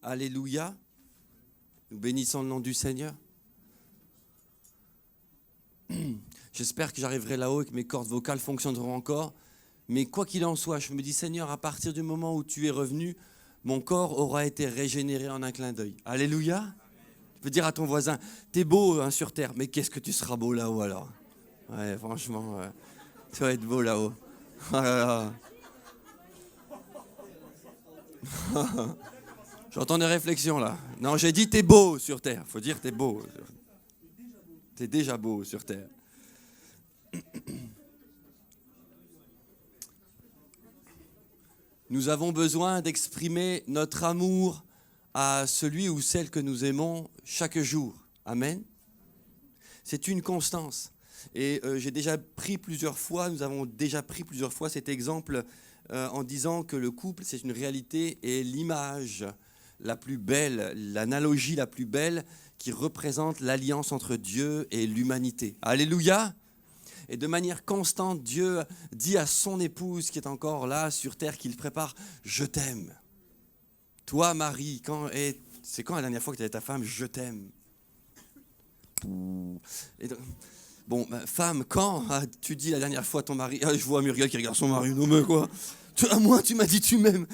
Alléluia. Nous bénissons le nom du Seigneur. J'espère que j'arriverai là-haut et que mes cordes vocales fonctionneront encore. Mais quoi qu'il en soit, je me dis, Seigneur, à partir du moment où tu es revenu, mon corps aura été régénéré en un clin d'œil. Alléluia. Tu peux dire à ton voisin, t'es beau hein, sur terre, mais qu'est-ce que tu seras beau là-haut alors? Ouais, franchement, tu vas être beau là-haut. Oh là là. J'entends des réflexions là. Non, j'ai dit t'es beau sur terre. Faut dire t'es beau. T'es déjà beau sur terre. Nous avons besoin d'exprimer notre amour à celui ou celle que nous aimons chaque jour. Amen. C'est une constance. Et nous avons déjà pris plusieurs fois cet exemple en disant que le couple, c'est une réalité et l'image la plus belle, l'analogie la plus belle qui représente l'alliance entre Dieu et l'humanité. Alléluia! Et de manière constante, Dieu dit à son épouse qui est encore là sur terre qu'il prépare « Je t'aime ». Toi, Marie, c'est quand la dernière fois que tu as dit à ta femme « Je t'aime » ? Bon, femme, quand tu dis la dernière fois à ton mari, je vois Muriel qui regarde son mari, non mais quoi, à moi tu m'as dit tu m'aimes.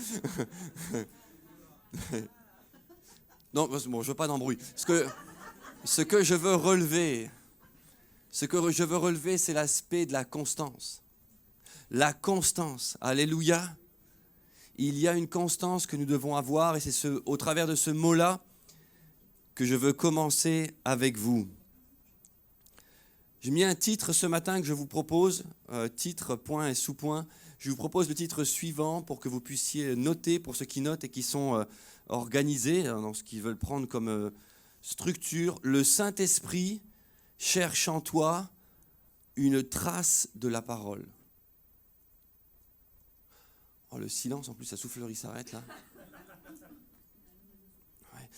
Non, bon, je ne veux pas d'embrouille. Ce que je veux relever, c'est l'aspect de la constance. La constance, alléluia. Il y a une constance que nous devons avoir et c'est au travers de ce mot-là que je veux commencer avec vous. J'ai mis un titre ce matin que je vous propose, titre, point et sous-point. Je vous propose le titre suivant pour que vous puissiez noter, pour ceux qui notent et qui sont organisés dans ce qu'ils veulent prendre comme structure. Le Saint-Esprit cherche en toi une trace de la parole. Oh, le silence, en plus, sa soufflerie s'arrête là. Ouais.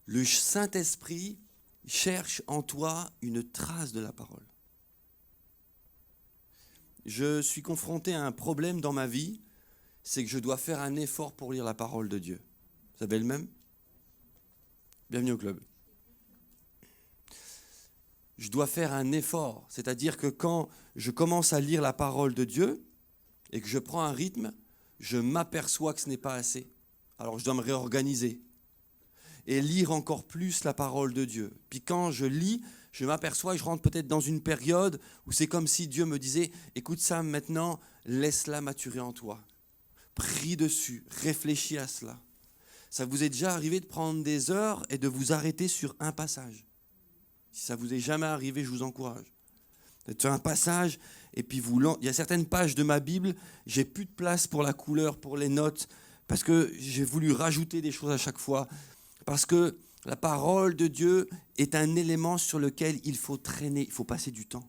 Le Saint-Esprit cherche en toi une trace de la parole. Je suis confronté à un problème dans ma vie, c'est que je dois faire un effort pour lire la parole de Dieu. Vous avez le même ? Bienvenue au club. Je dois faire un effort, c'est-à-dire que quand je commence à lire la parole de Dieu et que je prends un rythme, je m'aperçois que ce n'est pas assez. Alors je dois me réorganiser et lire encore plus la parole de Dieu. Puis quand je lis, je m'aperçois et je rentre peut-être dans une période où c'est comme si Dieu me disait « Écoute Sam, maintenant, laisse-la maturer en toi. Prie dessus, réfléchis à cela. » Ça vous est déjà arrivé de prendre des heures et de vous arrêter sur un passage? Si ça vous est jamais arrivé, je vous encourage. D'être sur un passage et puis il y a certaines pages de ma Bible, j'ai plus de place pour la couleur, pour les notes, parce que j'ai voulu rajouter des choses à chaque fois. Parce que la parole de Dieu est un élément sur lequel il faut traîner, il faut passer du temps.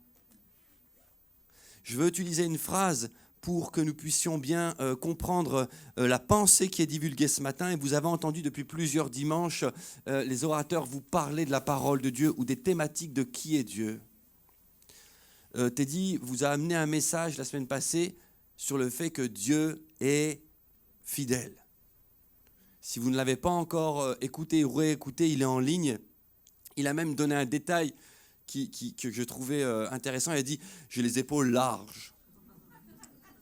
Je veux utiliser une phrase pour que nous puissions bien comprendre la pensée qui est divulguée ce matin. Et vous avez entendu depuis plusieurs dimanches les orateurs vous parler de la parole de Dieu ou des thématiques de qui est Dieu. Teddy vous a amené un message la semaine passée sur le fait que Dieu est fidèle. Si vous ne l'avez pas encore écouté ou réécouté, il est en ligne. Il a même donné un détail que je trouvais intéressant. Il a dit « J'ai les épaules larges ».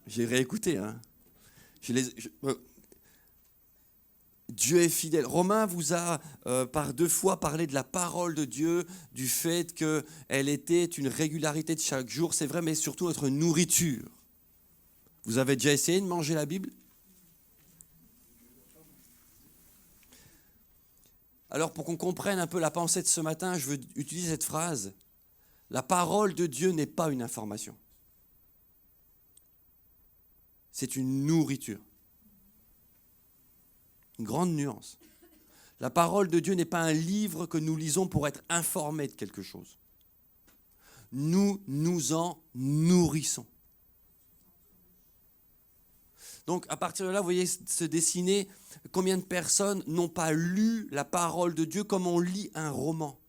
J'ai réécouté. Hein. Dieu est fidèle. Romain vous a par 2 fois parlé de la parole de Dieu, du fait qu'elle était une régularité de chaque jour. C'est vrai, mais surtout notre nourriture. Vous avez déjà essayé de manger la Bible ? Alors, pour qu'on comprenne un peu la pensée de ce matin, je veux utiliser cette phrase. La parole de Dieu n'est pas une information. C'est une nourriture. Une grande nuance. La parole de Dieu n'est pas un livre que nous lisons pour être informés de quelque chose. Nous nous en nourrissons. Donc, à partir de là, vous voyez se dessiner combien de personnes n'ont pas lu la parole de Dieu comme on lit un roman.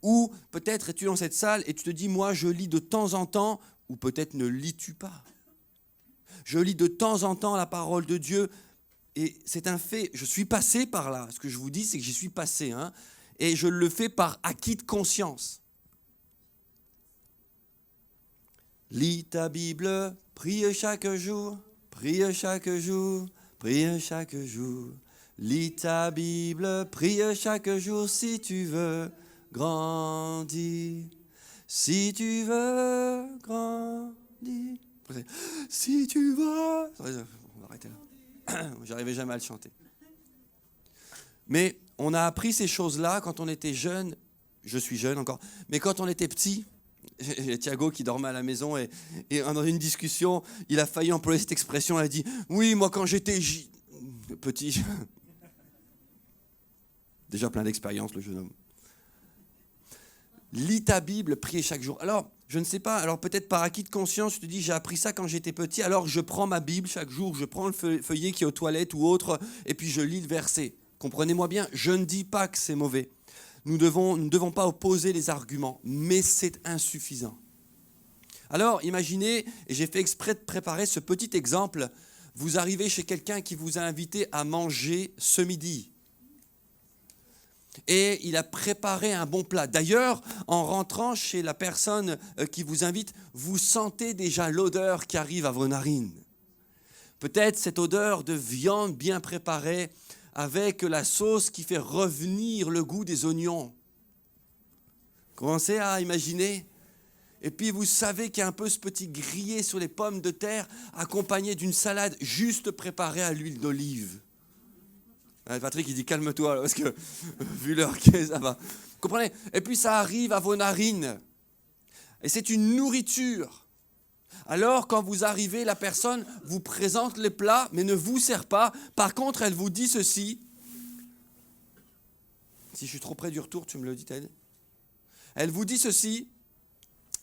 Ou peut-être es-tu dans cette salle et tu te dis, moi je lis de temps en temps, ou peut-être ne lis-tu pas. Je lis de temps en temps la parole de Dieu, Et c'est un fait, je suis passé par là. Ce que je vous dis, c'est que j'y suis passé. Hein, et je le fais par acquis de conscience. Lis ta Bible, prie chaque jour, prie chaque jour, prie chaque jour. Lis ta Bible, prie chaque jour si tu veux grandir. Si tu veux grandir. Si tu veux. On va arrêter là. J'arrivais jamais à le chanter. Mais on a appris ces choses-là quand on était jeune. Je suis jeune encore. Mais quand on était petit, j'ai Thiago qui dormait à la maison et dans une discussion, il a failli employer cette expression. Il a dit « Oui, moi quand j'étais petit... » Déjà plein d'expérience, le jeune homme. Lis ta Bible, prie chaque jour. Alors, je ne sais pas, alors peut-être par acquis de conscience, tu te dis, j'ai appris ça quand j'étais petit, alors je prends ma Bible chaque jour, je prends le feuillet qui est aux toilettes ou autre, et puis je lis le verset. Comprenez-moi bien, je ne dis pas que c'est mauvais. Nous ne devons pas opposer les arguments, mais c'est insuffisant. Alors, imaginez, et j'ai fait exprès de préparer ce petit exemple, vous arrivez chez quelqu'un qui vous a invité à manger ce midi. Et il a préparé un bon plat. D'ailleurs, en rentrant chez la personne qui vous invite, vous sentez déjà l'odeur qui arrive à vos narines. Peut-être cette odeur de viande bien préparée avec la sauce qui fait revenir le goût des oignons. Commencez à imaginer. Et puis vous savez qu'il y a un peu ce petit grillé sur les pommes de terre accompagné d'une salade juste préparée à l'huile d'olive. Patrick, il dit calme-toi, parce que vu l'heure que ça va. Vous comprenez? Et puis ça arrive à vos narines. Et c'est une nourriture. Alors, quand vous arrivez, la personne vous présente les plats, mais ne vous sert pas. Par contre, elle vous dit ceci. Si je suis trop près du retour, tu me le dis, Ted. Elle vous dit ceci.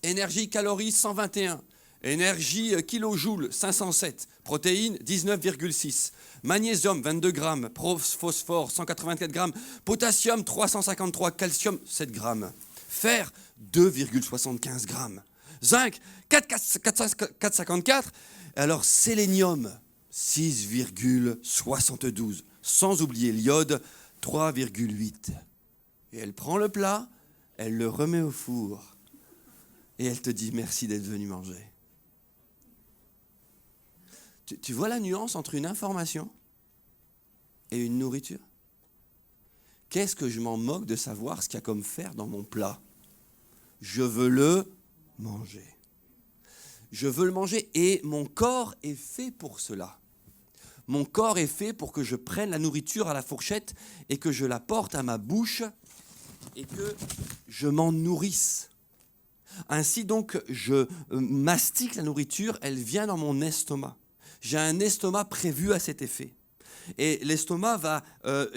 Énergie, calories, 121. Énergie, kilojoules, 507. Protéines, 19,6. Magnésium, 22 grammes. Phosphore, 184 grammes. Potassium, 353. Calcium, 7 grammes. Fer, 2,75 grammes. Zinc, 4,54. Alors, sélénium, 6,72. Sans oublier l'iode, 3,8. Et elle prend le plat, elle le remet au four. Et elle te dit merci d'être venu manger. Tu vois la nuance entre une information et une nourriture? Qu'est-ce que je m'en moque de savoir ce qu'il y a comme fer dans mon plat? Je veux le manger. Je veux le manger et mon corps est fait pour cela. Mon corps est fait pour que je prenne la nourriture à la fourchette et que je la porte à ma bouche et que je m'en nourrisse. Ainsi donc, je mastique la nourriture, elle vient dans mon estomac. J'ai un estomac prévu à cet effet. Et l'estomac va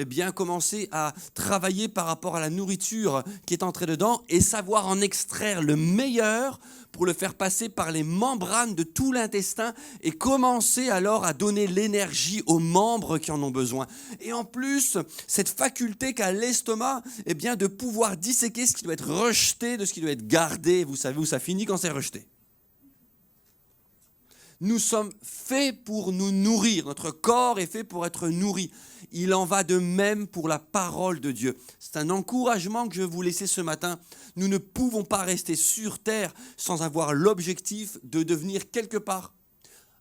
bien commencer à travailler par rapport à la nourriture qui est entrée dedans et savoir en extraire le meilleur pour le faire passer par les membranes de tout l'intestin et commencer alors à donner l'énergie aux membres qui en ont besoin. Et en plus, cette faculté qu'a l'estomac, eh bien, de pouvoir disséquer ce qui doit être rejeté de ce qui doit être gardé. Vous savez où ça finit quand c'est rejeté. Nous sommes faits pour nous nourrir. Notre corps est fait pour être nourri. Il en va de même pour la parole de Dieu. C'est un encouragement que je vais vous laisser ce matin. Nous ne pouvons pas rester sur terre sans avoir l'objectif de devenir quelque part,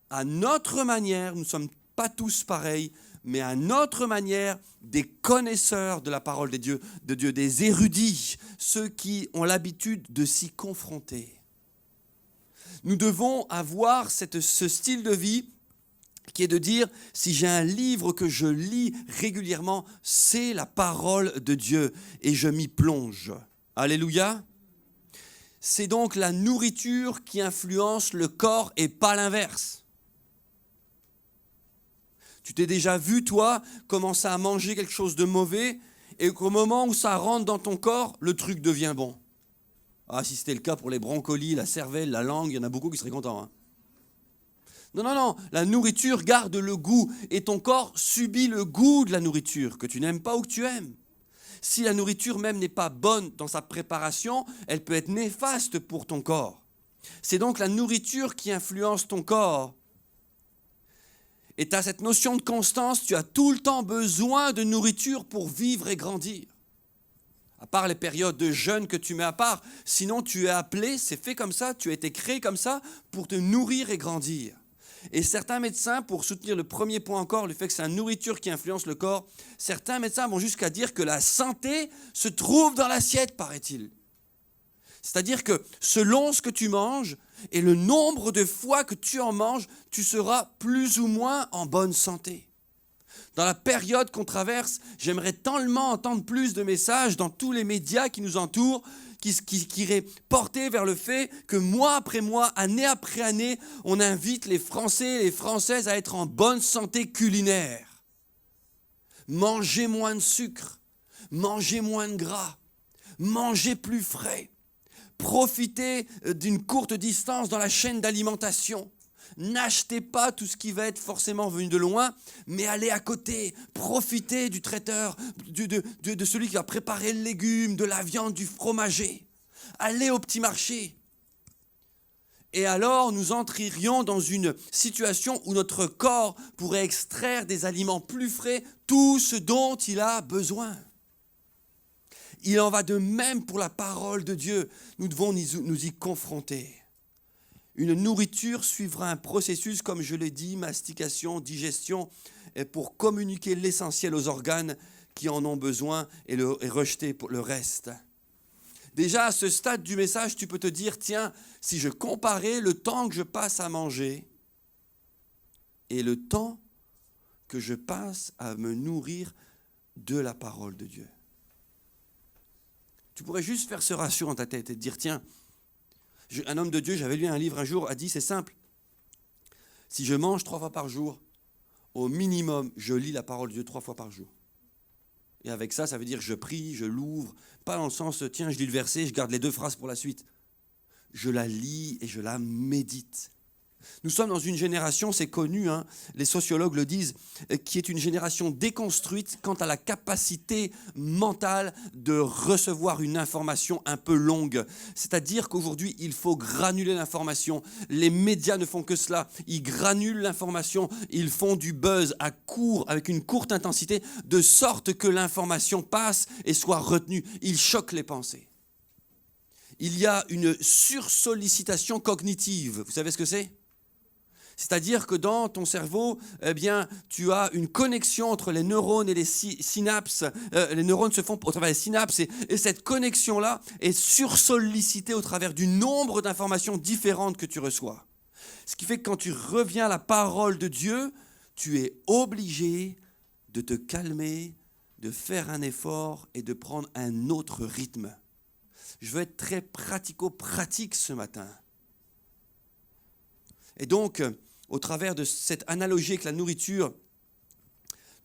à notre manière, nous ne sommes pas tous pareils, mais à notre manière, des connaisseurs de la parole de Dieu, des érudits, ceux qui ont l'habitude de s'y confronter. Nous devons avoir ce style de vie qui est de dire, si j'ai un livre que je lis régulièrement, c'est la parole de Dieu et je m'y plonge. Alléluia. C'est donc la nourriture qui influence le corps et pas l'inverse. Tu t'es déjà vu, toi, commencer à manger quelque chose de mauvais et qu'au moment où ça rentre dans ton corps, le truc devient bon. Ah, si c'était le cas pour les brocolis, la cervelle, la langue, il y en a beaucoup qui seraient contents. Hein. Non, la nourriture garde le goût et ton corps subit le goût de la nourriture, que tu n'aimes pas ou que tu aimes. Si la nourriture même n'est pas bonne dans sa préparation, elle peut être néfaste pour ton corps. C'est donc la nourriture qui influence ton corps. Et tu as cette notion de constance, tu as tout le temps besoin de nourriture pour vivre et grandir. À part les périodes de jeûne que tu mets à part, sinon tu es appelé, c'est fait comme ça, tu as été créé comme ça pour te nourrir et grandir. Et certains médecins, pour soutenir le premier point encore, le fait que c'est la nourriture qui influence le corps, certains médecins vont jusqu'à dire que la santé se trouve dans l'assiette, paraît-il. C'est-à-dire que selon ce que tu manges et le nombre de fois que tu en manges, tu seras plus ou moins en bonne santé. Dans la période qu'on traverse, j'aimerais tellement entendre plus de messages dans tous les médias qui nous entourent, qui iraient porter vers le fait que mois après mois, année après année, on invite les Français et les Françaises à être en bonne santé culinaire. Mangez moins de sucre, mangez moins de gras, mangez plus frais. Profitez d'une courte distance dans la chaîne d'alimentation. N'achetez pas tout ce qui va être forcément venu de loin, mais allez à côté. Profitez du traiteur, de celui qui va préparer le légume, de la viande, du fromager. Allez au petit marché. Et alors, nous entrerions dans une situation où notre corps pourrait extraire des aliments plus frais, tout ce dont il a besoin. Il en va de même pour la parole de Dieu. Nous devons nous y confronter. Une nourriture suivra un processus, comme je l'ai dit, mastication, digestion, pour communiquer l'essentiel aux organes qui en ont besoin et rejeter le reste. Déjà, à ce stade du message, tu peux te dire, tiens, si je comparais le temps que je passe à manger et le temps que je passe à me nourrir de la parole de Dieu. Tu pourrais juste faire ce ratio dans ta tête et te dire, tiens, un homme de Dieu, j'avais lu un livre un jour, a dit, c'est simple. Si je mange 3 fois par jour, au minimum, je lis la parole de Dieu 3 fois par jour. Et avec ça, ça veut dire je prie, je l'ouvre, pas dans le sens, tiens, je lis le verset, je garde les 2 phrases pour la suite. Je la lis et je la médite. Nous sommes dans une génération, c'est connu, les sociologues le disent, qui est une génération déconstruite quant à la capacité mentale de recevoir une information un peu longue. C'est-à-dire qu'aujourd'hui, il faut granuler l'information. Les médias ne font que cela. Ils granulent l'information, ils font du buzz avec une courte intensité, de sorte que l'information passe et soit retenue. Ils choquent les pensées. Il y a une sursollicitation cognitive. Vous savez ce que c'est ? C'est-à-dire que dans ton cerveau, tu as une connexion entre les neurones et les synapses. Les neurones se font au travers des synapses et cette connexion-là est sursollicitée au travers du nombre d'informations différentes que tu reçois. Ce qui fait que quand tu reviens à la parole de Dieu, tu es obligé de te calmer, de faire un effort et de prendre un autre rythme. Je veux être très pratico-pratique ce matin. Et donc, au travers de cette analogie avec la nourriture,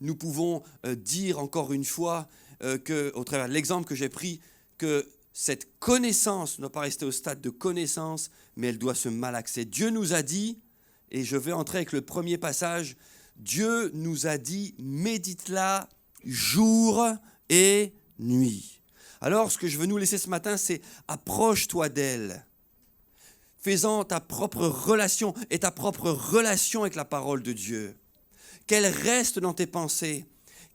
nous pouvons dire encore une fois, au travers de l'exemple que j'ai pris, que cette connaissance ne doit pas rester au stade de connaissance, mais elle doit se malaxer. Dieu nous a dit, et je vais entrer avec le premier passage, Dieu nous a dit, médite-la jour et nuit. Alors, ce que je veux nous laisser ce matin, c'est approche-toi d'elle. Fais-en ta propre relation et ta propre relation avec la parole de Dieu. Qu'elle reste dans tes pensées,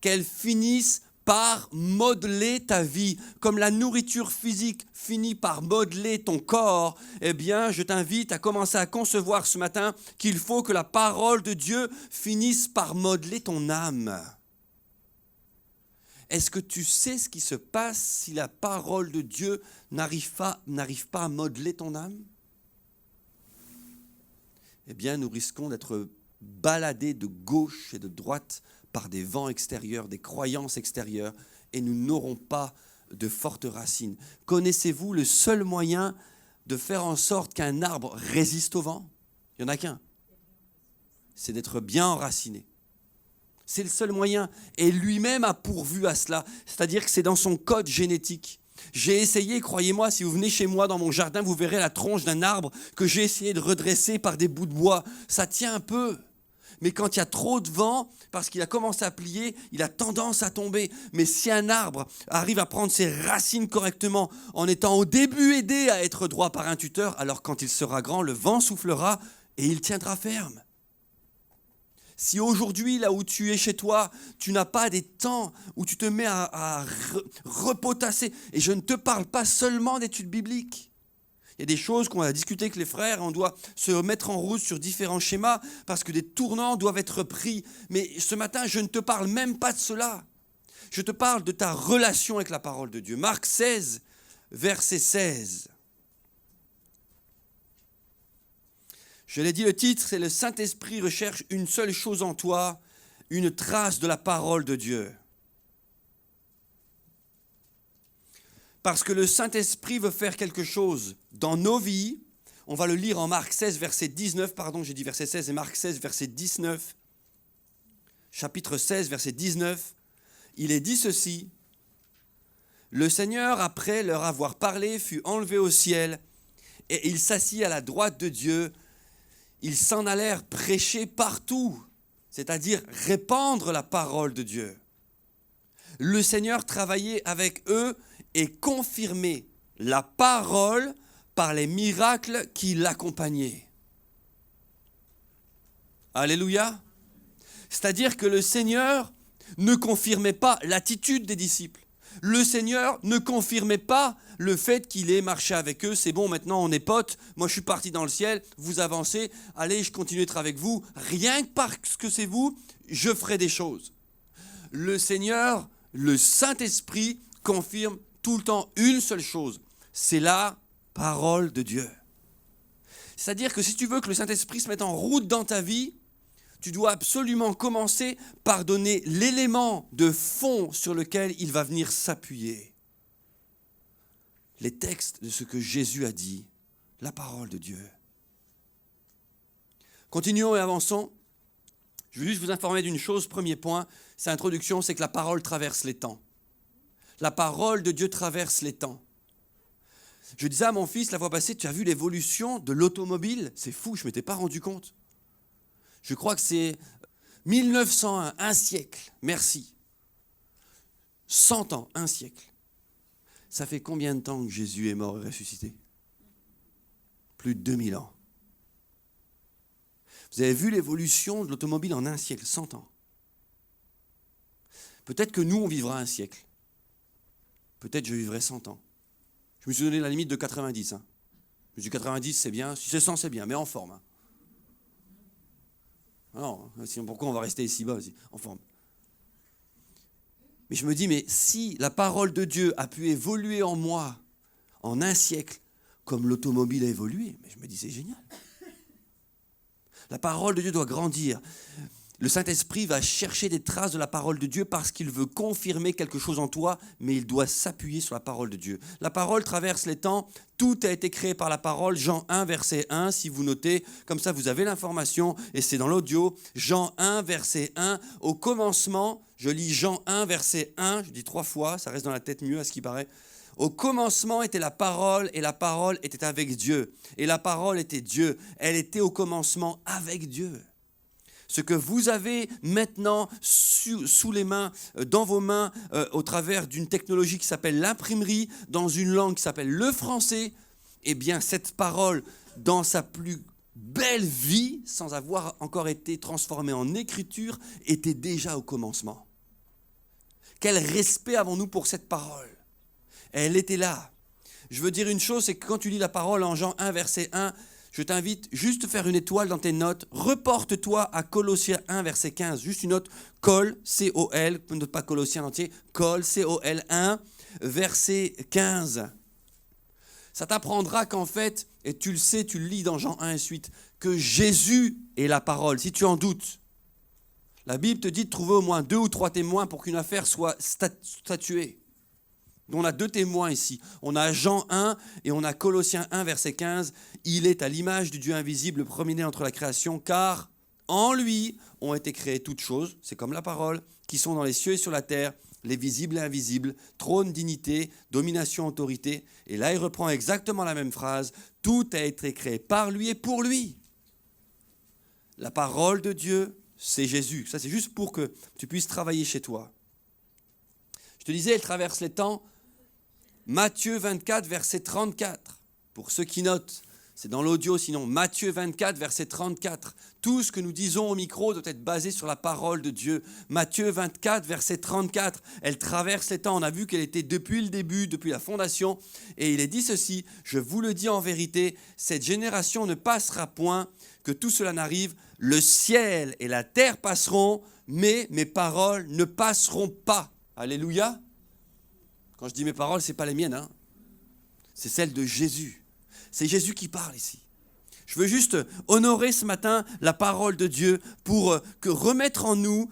qu'elle finisse par modeler ta vie. Comme la nourriture physique finit par modeler ton corps, je t'invite à commencer à concevoir ce matin qu'il faut que la parole de Dieu finisse par modeler ton âme. Est-ce que tu sais ce qui se passe si la parole de Dieu n'arrive pas à modeler ton âme ? Nous risquons d'être baladés de gauche et de droite par des vents extérieurs, des croyances extérieures, et nous n'aurons pas de fortes racines. Connaissez-vous le seul moyen de faire en sorte qu'un arbre résiste au vent ? Il n'y en a qu'un. C'est d'être bien enraciné. C'est le seul moyen. Et lui-même a pourvu à cela. C'est-à-dire que c'est dans son code génétique. J'ai essayé, croyez-moi, si vous venez chez moi dans mon jardin, vous verrez la tronche d'un arbre que j'ai essayé de redresser par des bouts de bois. Ça tient un peu. Mais quand il y a trop de vent, parce qu'il a commencé à plier, il a tendance à tomber. Mais si un arbre arrive à prendre ses racines correctement, en étant au début aidé à être droit par un tuteur, alors quand il sera grand, le vent soufflera et il tiendra ferme. Si aujourd'hui, là où tu es chez toi, tu n'as pas des temps où tu te mets à repotasser, et je ne te parle pas seulement d'études bibliques. Il y a des choses qu'on va discuter avec les frères, on doit se mettre en route sur différents schémas parce que des tournants doivent être pris. Mais ce matin, je ne te parle même pas de cela. Je te parle de ta relation avec la parole de Dieu. Marc 16, verset 16. Je l'ai dit, le titre, c'est « Le Saint-Esprit recherche une seule chose en toi, une trace de la parole de Dieu ». Parce que le Saint-Esprit veut faire quelque chose dans nos vies. On va le lire en Marc 16, verset 19. Pardon, j'ai dit verset 16 et Marc 16, verset 19. Chapitre 16, verset 19. Il est dit ceci. « Le Seigneur, après leur avoir parlé, fut enlevé au ciel et il s'assit à la droite de Dieu. Ils s'en allèrent prêcher partout, c'est-à-dire répandre la parole de Dieu. Le Seigneur travaillait avec eux et confirmait la parole par les miracles qui l'accompagnaient. » Alléluia. C'est-à-dire que le Seigneur ne confirmait pas l'attitude des disciples. Le Seigneur ne confirmait pas le fait qu'il ait marché avec eux. C'est bon, maintenant on est potes, moi je suis parti dans le ciel, vous avancez, allez, je continue d'être avec vous. Rien que parce que c'est vous, je ferai des choses. Le Seigneur, le Saint-Esprit, confirme tout le temps une seule chose, c'est la parole de Dieu. C'est-à-dire que si tu veux que le Saint-Esprit se mette en route dans ta vie, tu dois absolument commencer par donner l'élément de fond sur lequel il va venir s'appuyer. Les textes de ce que Jésus a dit, la parole de Dieu. Continuons et avançons. Je veux juste vous informer d'une chose, premier point, c'est l'introduction, c'est que la parole traverse les temps. La parole de Dieu traverse les temps. Je disais à mon fils la fois passée, tu as vu l'évolution de l'automobile ? C'est fou, je ne m'étais pas rendu compte. Je crois que c'est 1901, un siècle, merci. 100 ans, un siècle. Ça fait combien de temps que Jésus est mort et ressuscité ? Plus de 2000 ans. Vous avez vu l'évolution de l'automobile en un siècle, 100 ans. Peut-être que nous, on vivra un siècle. Peut-être que je vivrai 100 ans. Je me suis donné la limite de 90. Je me suis dit 90, c'est bien. Si c'est 100, c'est bien, mais en forme. Non, sinon pourquoi on va rester ici-bas, en forme. Mais je me dis, mais si la parole de Dieu a pu évoluer en moi en un siècle, comme l'automobile a évolué, mais je me dis, c'est génial. La parole de Dieu doit grandir. Le Saint-Esprit va chercher des traces de la parole de Dieu parce qu'il veut confirmer quelque chose en toi, mais il doit s'appuyer sur la parole de Dieu. La parole traverse les temps, tout a été créé par la parole. Jean 1, verset 1, si vous notez, comme ça vous avez l'information, et c'est dans l'audio. Jean 1, verset 1, au commencement, je lis Jean 1, verset 1, je dis 3 fois, ça reste dans la tête mieux à ce qui paraît. Au commencement était la parole, et la parole était avec Dieu. Et la parole était Dieu, elle était au commencement avec Dieu. Ce que vous avez maintenant sous les mains, dans vos mains, au travers d'une technologie qui s'appelle l'imprimerie, dans une langue qui s'appelle le français, eh bien cette parole, dans sa plus belle vie, sans avoir encore été transformée en écriture, était déjà au commencement. Quel respect avons-nous pour cette parole ? Elle était là. Je veux dire une chose, c'est que quand tu lis la parole en Jean 1, verset 1, je t'invite juste à faire une étoile dans tes notes. Reporte-toi à Colossiens 1, verset 15. Juste une note, Col, C-O-L, note pas Colossiens entier, Col, C-O-L 1, verset 15. Ça t'apprendra qu'en fait, et tu le sais, tu le lis dans Jean 1 et suite, que Jésus est la parole. Si tu en doutes, la Bible te dit de trouver au moins 2 ou 3 témoins pour qu'une affaire soit statuée. On a 2 témoins ici. On a Jean 1 et on a Colossiens 1, verset 15. Il est à l'image du Dieu invisible, le premier-né entre la création, car en lui ont été créées toutes choses, c'est comme la parole, qui sont dans les cieux et sur la terre, les visibles et invisibles, trône, dignité, domination, autorité. Et là, il reprend exactement la même phrase. Tout a été créé par lui et pour lui. La parole de Dieu, c'est Jésus. Ça, c'est juste pour que tu puisses travailler chez toi. Je te disais, elle traverse les temps. Matthieu 24, verset 34. Pour ceux qui notent, C'est dans l'audio sinon. Matthieu 24, verset 34. Tout ce que nous disons au micro doit être basé sur la parole de Dieu. Matthieu 24, verset 34. Elle traverse les temps. On a vu qu'elle était depuis le début, depuis la fondation. Et il est dit ceci, je vous le dis en vérité, cette génération ne passera point, que tout cela n'arrive. Le ciel et la terre passeront, mais mes paroles ne passeront pas. Alléluia. Quand je dis mes paroles, ce n'est pas les miennes, hein. C'est celles de Jésus. C'est Jésus qui parle ici. Je veux juste honorer ce matin la parole de Dieu pour remettre en nous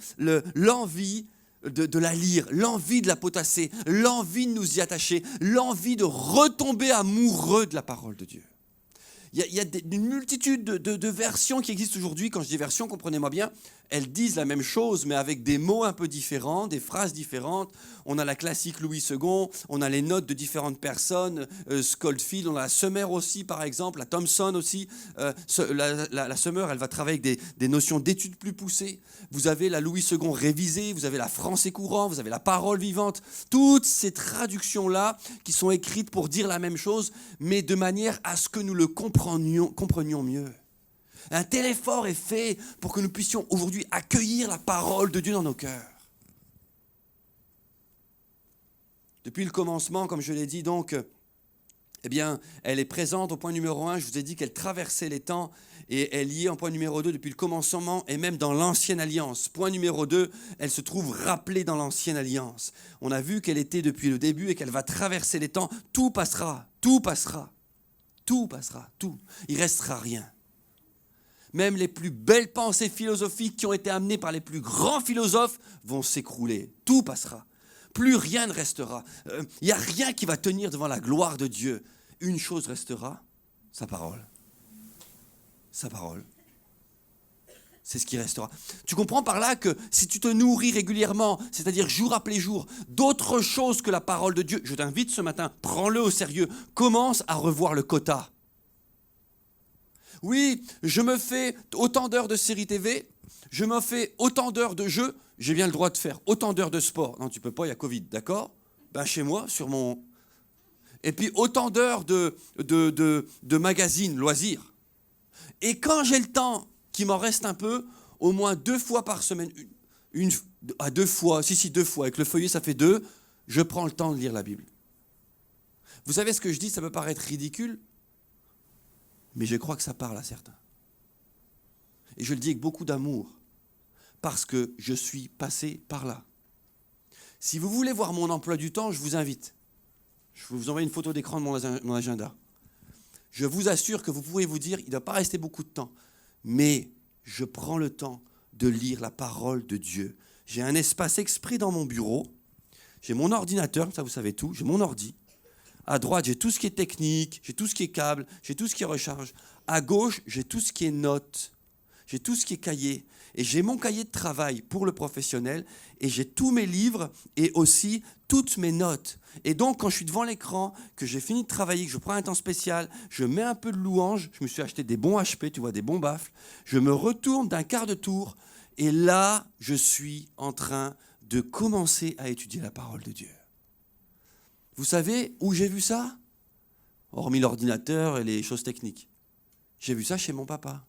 l'envie de la lire, l'envie de la potasser, l'envie de nous y attacher, l'envie de retomber amoureux de la parole de Dieu. Il y a une multitude de versions qui existent aujourd'hui. Quand je dis versions, comprenez-moi bien, elles disent la même chose, mais avec des mots un peu différents, des phrases différentes. On a la classique Louis II, on a les notes de différentes personnes, Scofield, on a la Summer aussi, par exemple, la Thompson aussi. La Summer, elle va travailler avec des notions d'études plus poussées. Vous avez la Louis II révisée, vous avez la Français courant, vous avez la parole vivante. Toutes ces traductions-là qui sont écrites pour dire la même chose, mais de manière à ce que nous le comprenions mieux. Un tel effort est fait pour que nous puissions aujourd'hui accueillir la parole de Dieu dans nos cœurs. Depuis le commencement, comme je l'ai dit, donc, eh bien, elle est présente au point numéro 1. Je vous ai dit qu'elle traversait les temps et elle y est en point numéro 2 depuis le commencement et même dans l'Ancienne Alliance. Point numéro 2, elle se trouve rappelée dans l'Ancienne Alliance. On a vu qu'elle était depuis le début et qu'elle va traverser les temps. Tout passera, tout passera, tout passera, tout. Il ne restera rien. Même les plus belles pensées philosophiques qui ont été amenées par les plus grands philosophes vont s'écrouler. Tout passera. Plus rien ne restera. Il n'y a rien qui va tenir devant la gloire de Dieu. Une chose restera, sa parole. Sa parole. C'est ce qui restera. Tu comprends par là que si tu te nourris régulièrement, c'est-à-dire jour après jour, d'autres choses que la parole de Dieu, je t'invite ce matin, prends-le au sérieux. Commence à revoir le quota. Oui, je me fais autant d'heures de séries TV, je me fais autant d'heures de jeux, j'ai bien le droit de faire autant d'heures de sport. Non, tu peux pas, il y a Covid, d'accord ? Ben chez moi, sur mon... Et puis autant d'heures de magazines, loisirs. Et quand j'ai le temps, qu'il m'en reste un peu, au moins 2 fois par semaine, 2 fois, 2 fois, avec le feuillet ça fait 2, je prends le temps de lire la Bible. Vous savez ce que je dis, ça peut paraître ridicule, mais je crois que ça parle à certains. Et je le dis avec beaucoup d'amour, parce que je suis passé par là. Si vous voulez voir mon emploi du temps, je vous invite. Je vais vous envoyer une photo d'écran de mon agenda. Je vous assure que vous pouvez vous dire, il ne doit pas rester beaucoup de temps, mais je prends le temps de lire la parole de Dieu. J'ai un espace exprès dans mon bureau, j'ai mon ordinateur, ça vous savez tout, j'ai mon ordi. À droite, j'ai tout ce qui est technique, j'ai tout ce qui est câble, j'ai tout ce qui est recharge. À gauche, j'ai tout ce qui est notes, j'ai tout ce qui est cahier. Et j'ai mon cahier de travail pour le professionnel et j'ai tous mes livres et aussi toutes mes notes. Et donc, quand je suis devant l'écran, que j'ai fini de travailler, que je prends un temps spécial, je mets un peu de louange, je me suis acheté des bons HP, tu vois, des bons baffles, je me retourne d'un quart de tour et là, je suis en train de commencer à étudier la parole de Dieu. Vous savez où j'ai vu ça ? Hormis l'ordinateur et les choses techniques. J'ai vu ça chez mon papa.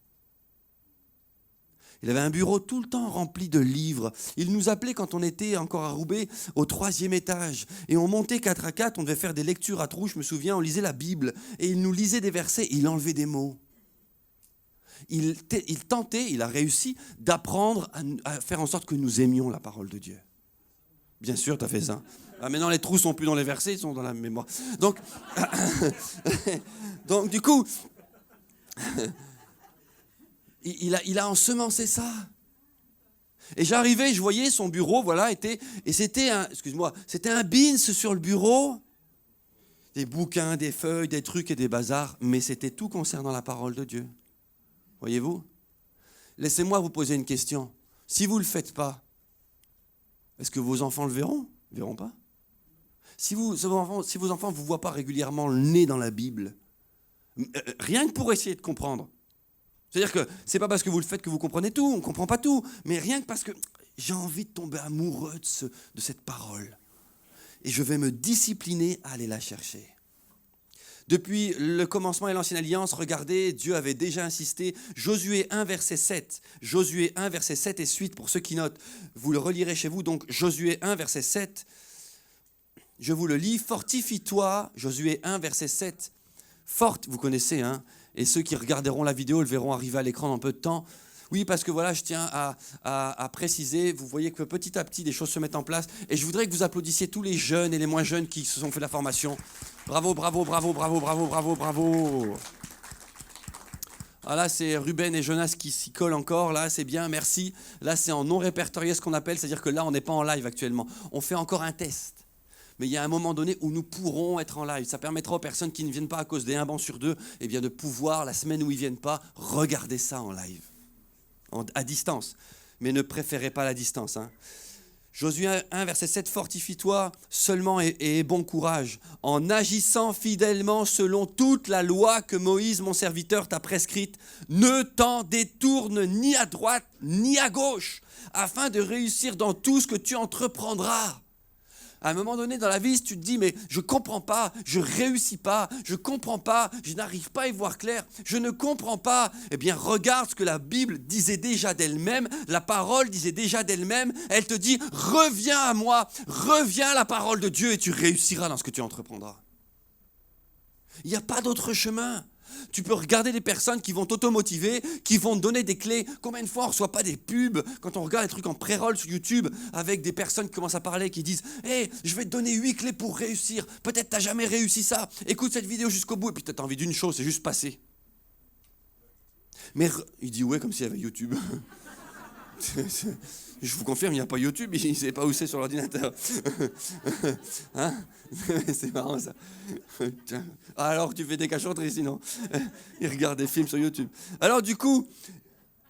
Il avait un bureau tout le temps rempli de livres. Il nous appelait quand on était encore à Roubaix au 3e étage. Et on montait 4 à 4, on devait faire des lectures à trous, je me souviens, on lisait la Bible. Et il nous lisait des versets et il enlevait des mots. Il tentait, il a réussi d'apprendre à faire en sorte que nous aimions la parole de Dieu. Bien sûr, tu as fait ça. Ah, maintenant, les trous ne sont plus dans les versets, ils sont dans la mémoire. Donc du coup... Il a ensemencé ça. Et j'arrivais, je voyais son bureau, voilà, et c'était un bins sur le bureau. Des bouquins, des feuilles, des trucs et des bazars, mais c'était tout concernant la parole de Dieu. Voyez-vous ? Laissez-moi vous poser une question. Si vous ne le faites pas, est-ce que vos enfants le verront ? Ils ne verront pas. Si vos enfants ne vous voient pas régulièrement le nez dans la Bible, rien que pour essayer de comprendre, c'est-à-dire que ce n'est pas parce que vous le faites que vous comprenez tout, on ne comprend pas tout, mais rien que parce que j'ai envie de tomber amoureux de cette parole. Et je vais me discipliner à aller la chercher. Depuis le commencement et l'ancienne alliance, regardez, Dieu avait déjà insisté. Josué 1, verset 7. Josué 1, verset 7 et suite, pour ceux qui notent, vous le relirez chez vous. Donc Josué 1, verset 7, je vous le lis. Fortifie-toi, Josué 1, verset 7. Forte, vous connaissez, hein, et ceux qui regarderont la vidéo le verront arriver à l'écran dans peu de temps. Oui, parce que voilà, je tiens à préciser, vous voyez que petit à petit, des choses se mettent en place. Et je voudrais que vous applaudissiez tous les jeunes et les moins jeunes qui se sont fait la formation. Bravo, bravo, bravo, bravo, bravo, bravo, bravo. Ah là, c'est Ruben et Jonas qui s'y collent encore. Là, c'est bien, merci. Là, c'est en non répertorié ce qu'on appelle, c'est-à-dire que là, on n'est pas en live actuellement. On fait encore un test. Mais il y a un moment donné où nous pourrons être en live. Ça permettra aux personnes qui ne viennent pas à cause des 1 banc sur 2, eh bien, de pouvoir, la semaine où ils ne viennent pas, regarder ça en live. À distance, mais ne préférez pas la distance. Hein. Josué 1, verset 7, fortifie-toi seulement et aie bon courage, en agissant fidèlement selon toute la loi que Moïse, mon serviteur, t'a prescrite. Ne t'en détourne ni à droite ni à gauche, afin de réussir dans tout ce que tu entreprendras. À un moment donné dans la vie, si tu te dis, mais je ne comprends pas, je ne réussis pas, je ne comprends pas, je n'arrive pas à y voir clair, je ne comprends pas, eh bien regarde ce que la Bible disait déjà d'elle-même, la parole disait déjà d'elle-même, elle te dit, reviens à moi, reviens à la parole de Dieu et tu réussiras dans ce que tu entreprendras. Il n'y a pas d'autre chemin. Tu peux regarder des personnes qui vont t'automotiver, qui vont te donner des clés. Combien de fois on ne reçoit pas des pubs quand on regarde des trucs en pré-roll sur YouTube avec des personnes qui commencent à parler, qui disent « Hey, je vais te donner 8 clés pour réussir. Peut-être tu n'as jamais réussi ça. Écoute cette vidéo jusqu'au bout. » Et puis tu as envie d'une chose, c'est juste passer. Mais il dit « Ouais, comme s'il y avait YouTube. » Je vous confirme, il n'y a pas YouTube, il ne sait pas où c'est sur l'ordinateur. Hein? C'est marrant ça. Alors tu fais des cachotteries sinon. Il regarde des films sur YouTube. Alors du coup,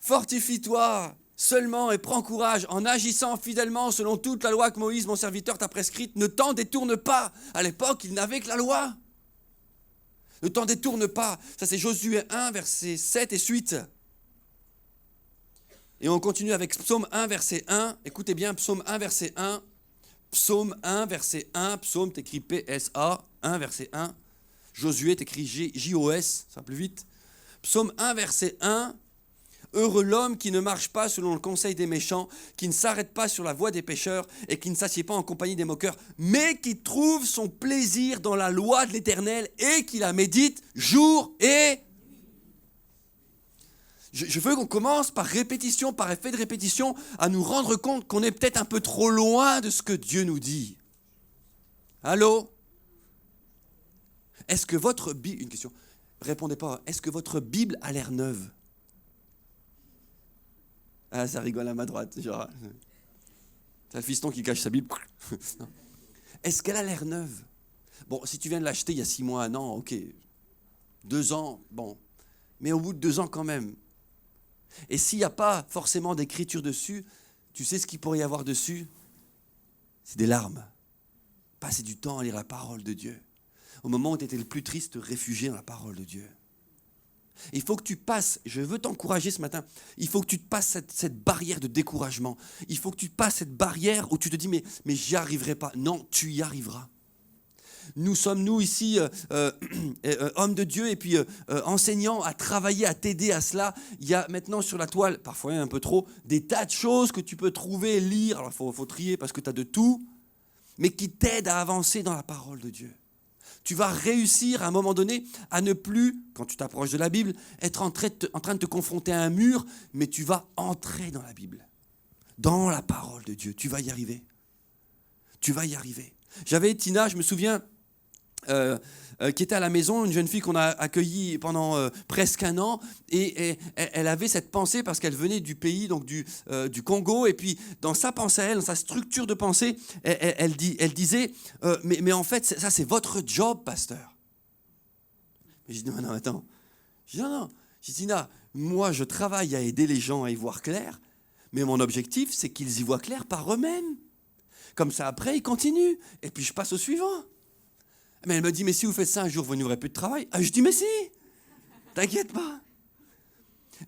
fortifie-toi seulement et prends courage en agissant fidèlement selon toute la loi que Moïse, mon serviteur, t'a prescrite. Ne t'en détourne pas. À l'époque, il n'avait que la loi. Ne t'en détourne pas. Ça c'est Josué 1, verset 7 et suite. Et on continue avec Psaume 1, verset 1. Écoutez bien, Psaume 1, verset 1. Psaume 1, verset 1. Psaume, t'écris P-S-A, 1, verset 1. Josué, t'écris J-O-S, ça va plus vite. Psaume 1, verset 1. Heureux l'homme qui ne marche pas selon le conseil des méchants, qui ne s'arrête pas sur la voie des pécheurs et qui ne s'assied pas en compagnie des moqueurs, mais qui trouve son plaisir dans la loi de l'Éternel et qui la médite jour et Je veux qu'on commence par répétition, par effet de répétition, à nous rendre compte qu'on est peut-être un peu trop loin de ce que Dieu nous dit. Allô? Est-ce que votre Bible... Une question. Répondez pas. Est-ce que votre Bible a l'air neuve? Ah, ça rigole à ma droite. Genre, c'est un fiston qui cache sa Bible. Est-ce qu'elle a l'air neuve? Bon, si tu viens de l'acheter il y a 6 mois, 1 an, ok. 2 ans, bon. Mais au bout de 2 ans quand même. Et s'il n'y a pas forcément d'écriture dessus, tu sais ce qu'il pourrait y avoir dessus? C'est des larmes. Passer du temps à lire la parole de Dieu. Au moment où tu étais le plus triste, te réfugier dans la parole de Dieu. Il faut que tu passes, je veux t'encourager ce matin, il faut que tu te passes cette barrière de découragement. Il faut que tu passes cette barrière où tu te dis mais j'y arriverai pas. Non, tu y arriveras. Nous sommes, nous ici, hommes de Dieu et puis enseignants à travailler, à t'aider à cela. Il y a maintenant sur la toile, parfois un peu trop, des tas de choses que tu peux trouver, lire. Alors il faut trier parce que tu as de tout, mais qui t'aident à avancer dans la parole de Dieu. Tu vas réussir à un moment donné à ne plus, quand tu t'approches de la Bible, être en train de te confronter à un mur, mais tu vas entrer dans la Bible, dans la parole de Dieu. Tu vas y arriver. Tu vas y arriver. J'avais Tina, je me souviens, qui était à la maison, une jeune fille qu'on a accueillie pendant presque 1 an, et elle avait cette pensée parce qu'elle venait du pays, donc du Congo, et puis dans sa pensée à elle, dans sa structure de pensée, elle disait mais en fait ça c'est votre job, pasteur. Mais je dis non, attends. Je dis non. Je dis Tina, moi je travaille à aider les gens à y voir clair, mais mon objectif c'est qu'ils y voient clair par eux-mêmes. Comme ça après ils continuent, et puis je passe au suivant. Mais elle me dit, mais si vous faites ça un jour, vous n'aurez plus de travail. Ah, je dis, mais si, t'inquiète pas.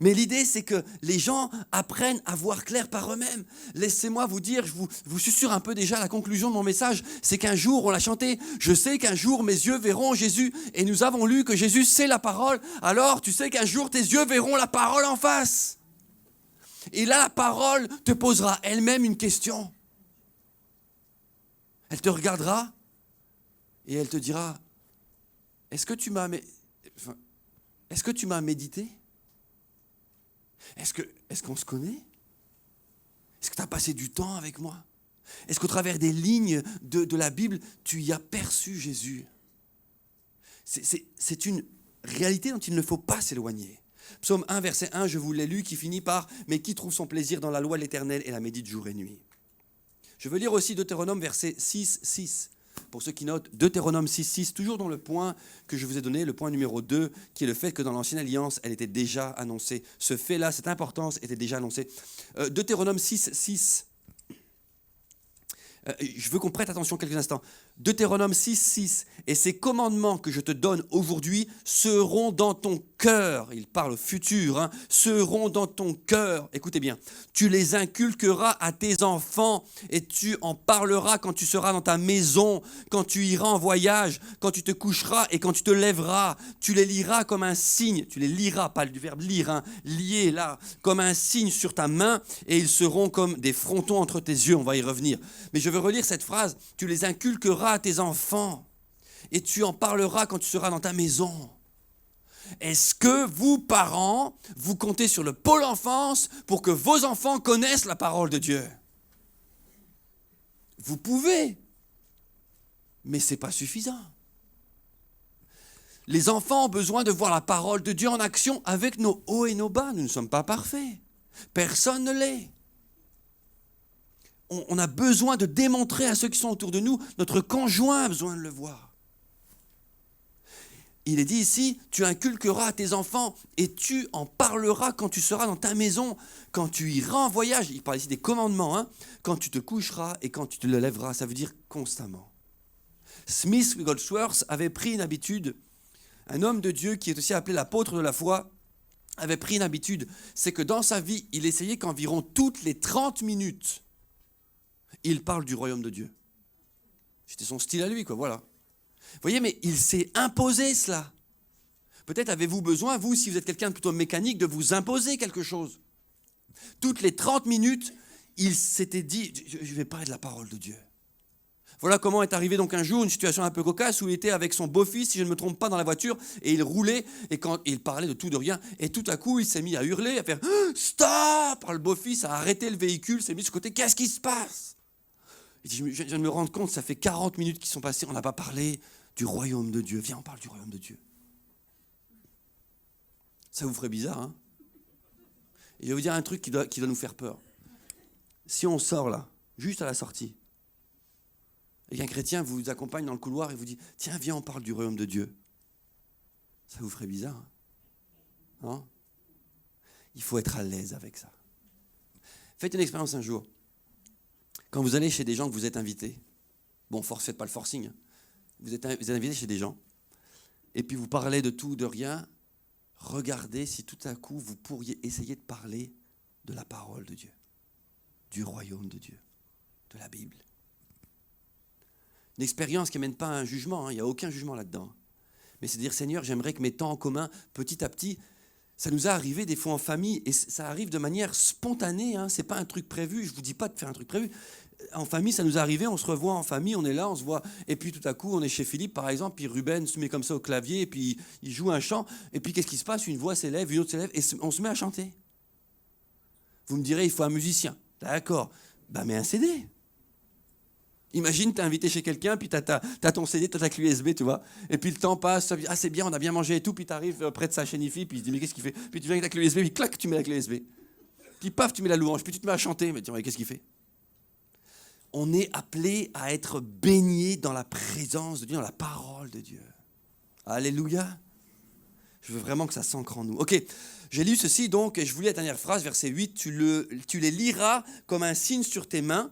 Mais l'idée, c'est que les gens apprennent à voir clair par eux-mêmes. Laissez-moi vous dire, je vous susurre un peu déjà la conclusion de mon message, c'est qu'un jour, on l'a chanté, je sais qu'un jour mes yeux verront Jésus, et nous avons lu que Jésus c'est la parole, alors tu sais qu'un jour tes yeux verront la parole en face. Et là, la parole te posera elle-même une question. Elle te regardera et elle te dira, est-ce que tu m'as médité ? Est-ce qu'on se connaît ? Est-ce que tu as passé du temps avec moi ? Est-ce qu'au travers des lignes de la Bible, tu y as perçu Jésus ? C'est une réalité dont il ne faut pas s'éloigner. Psaume 1, verset 1, je vous l'ai lu, qui finit par « Mais qui trouve son plaisir dans la loi de l'Éternel et la médite jour et nuit ?» Je veux lire aussi Deutéronome, verset 6, 6. Pour ceux qui notent, Deutéronome 6, 6, toujours dans le point que je vous ai donné, le point numéro 2, qui est le fait que dans l'Ancienne Alliance, elle était déjà annoncée. Ce fait-là, cette importance était déjà annoncée. Deutéronome 6, 6. Je veux qu'on prête attention quelques instants. Deutéronome 6, 6. Et ces commandements que je te donne aujourd'hui seront dans ton cœur. Il parle au futur, hein, seront dans ton cœur. Écoutez bien. Tu les inculqueras à tes enfants et tu en parleras quand tu seras dans ta maison, quand tu iras en voyage, quand tu te coucheras et quand tu te lèveras. Tu les liras comme un signe. Tu les liras, pas du verbe lire, hein, lier là, comme un signe sur ta main et ils seront comme des frontons entre tes yeux. On va y revenir. Mais je veux relire cette phrase. Tu les inculqueras à tes enfants et tu en parleras quand tu seras dans ta maison. Est-ce que vous, parents, vous comptez sur le pôle enfance pour que vos enfants connaissent la parole de Dieu ? Vous pouvez, mais ce n'est pas suffisant. Les enfants ont besoin de voir la parole de Dieu en action avec nos hauts et nos bas. Nous ne sommes pas parfaits. Personne ne l'est. On a besoin de démontrer à ceux qui sont autour de nous, notre conjoint a besoin de le voir. Il est dit ici, tu inculqueras à tes enfants et tu en parleras quand tu seras dans ta maison, quand tu iras en voyage. Il parle ici des commandements, hein, quand tu te coucheras et quand tu te lèveras, ça veut dire constamment. Smith Wigglesworth avait pris une habitude, un homme de Dieu qui est aussi appelé l'apôtre de la foi, avait pris une habitude, c'est que dans sa vie, il essayait qu'environ toutes les 30 minutes, il parle du royaume de Dieu. C'était son style à lui, quoi, voilà. Vous voyez, mais il s'est imposé cela. Peut-être avez-vous besoin, vous, si vous êtes quelqu'un de plutôt mécanique, de vous imposer quelque chose. Toutes les 30 minutes, il s'était dit, je vais parler de la parole de Dieu. Voilà comment est arrivé donc un jour une situation un peu cocasse où il était avec son beau-fils, si je ne me trompe pas, dans la voiture, et il roulait, et quand il parlait de tout, de rien, et tout à coup, il s'est mis à hurler, à faire « Stop !» Le beau-fils a arrêté le véhicule, s'est mis sur le côté, « Qu'est-ce qui se passe ?» Il dit, je viens de me rendre compte, ça fait 40 minutes qui sont passées, on n'a pas parlé du royaume de Dieu. Viens, on parle du royaume de Dieu. Ça vous ferait bizarre, hein ? Et je vais vous dire un truc qui doit nous faire peur. Si on sort là, juste à la sortie, et qu'un chrétien vous accompagne dans le couloir et vous dit « Tiens, viens, on parle du royaume de Dieu », ça vous ferait bizarre, hein ? Non ? Il faut être à l'aise avec ça. Faites une expérience un jour. Quand vous allez chez des gens que vous êtes invités, bon, faites pas le forcing, hein. Vous êtes invité chez des gens, et puis vous parlez de tout, de rien, regardez si tout à coup vous pourriez essayer de parler de la parole de Dieu, du royaume de Dieu, de la Bible. Une expérience qui n'amène pas à un jugement, hein, il n'y a aucun jugement là-dedans. Mais c'est de dire, Seigneur, j'aimerais que mes temps en commun, petit à petit, ça nous a arrivé des fois en famille, et ça arrive de manière spontanée, hein, ce n'est pas un truc prévu, je ne vous dis pas de faire un truc prévu. En famille, ça nous est arrivé, on se revoit en famille, on est là, on se voit, et puis tout à coup, on est chez Philippe, par exemple, puis Ruben se met comme ça au clavier, et puis il joue un chant, et puis qu'est-ce qui se passe ? Une voix s'élève, une autre s'élève, et on se met à chanter. Vous me direz, il faut un musicien. D'accord, mets un CD. Imagine, tu es invité chez quelqu'un, puis tu as ton CD, tu as ta clé USB, tu vois, et puis le temps passe, ah c'est bien, on a bien mangé et tout, puis tu arrives près de sa chaîne IFI, puis il se dit, mais qu'est-ce qu'il fait ? Puis tu viens avec ta clé USB, puis clac, tu mets la clé USB. Puis paf, tu mets la louange, puis tu te mets à chanter, mais tiens, qu'est-ce qu'il fait ? On est appelé à être baigné dans la présence de Dieu, dans la parole de Dieu. Alléluia. Je veux vraiment que ça s'ancre en nous. Ok, j'ai lu ceci donc, et je vous lis la dernière phrase, verset 8, tu les liras comme un signe sur tes mains,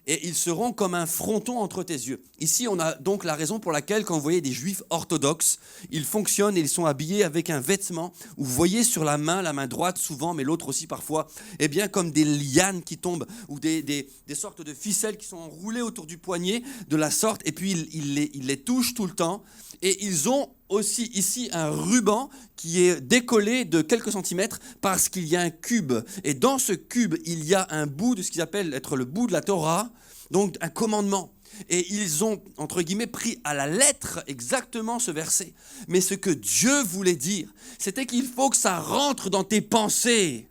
et ils seront comme un fronton entre tes yeux. Ici, on a donc la raison pour laquelle, quand vous voyez des juifs orthodoxes, ils fonctionnent et ils sont habillés avec un vêtement où vous voyez sur la main droite souvent, mais l'autre aussi parfois, eh bien comme des lianes qui tombent ou des sortes de ficelles qui sont enroulées autour du poignet de la sorte, et puis ils les touchent tout le temps. Et ils ont aussi ici un ruban qui est décollé de quelques centimètres parce qu'il y a un cube. Et dans ce cube, il y a un bout de ce qu'ils appellent être le bout de la Torah, donc un commandement. Et ils ont, entre guillemets, pris à la lettre exactement ce verset. Mais ce que Dieu voulait dire, c'était qu'il faut que ça rentre dans tes pensées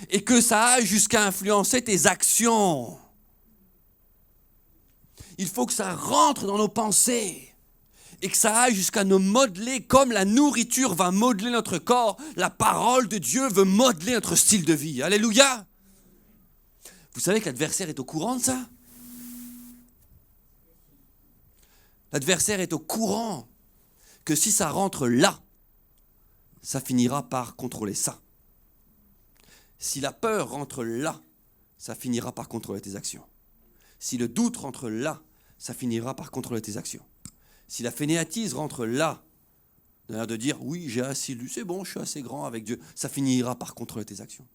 et que ça aille jusqu'à influencer tes actions. Il faut que ça rentre dans nos pensées. Et que ça aille jusqu'à nous modeler comme la nourriture va modeler notre corps. La parole de Dieu veut modeler notre style de vie. Alléluia! Vous savez que l'adversaire est au courant de ça? L'adversaire est au courant que si ça rentre là, ça finira par contrôler ça. Si la peur rentre là, ça finira par contrôler tes actions. Si le doute rentre là, ça finira par contrôler tes actions. Si la fainéantise rentre là, de l'air de dire « oui, j'ai assez lu, c'est bon, je suis assez grand avec Dieu », ça finira par contrôler tes actions.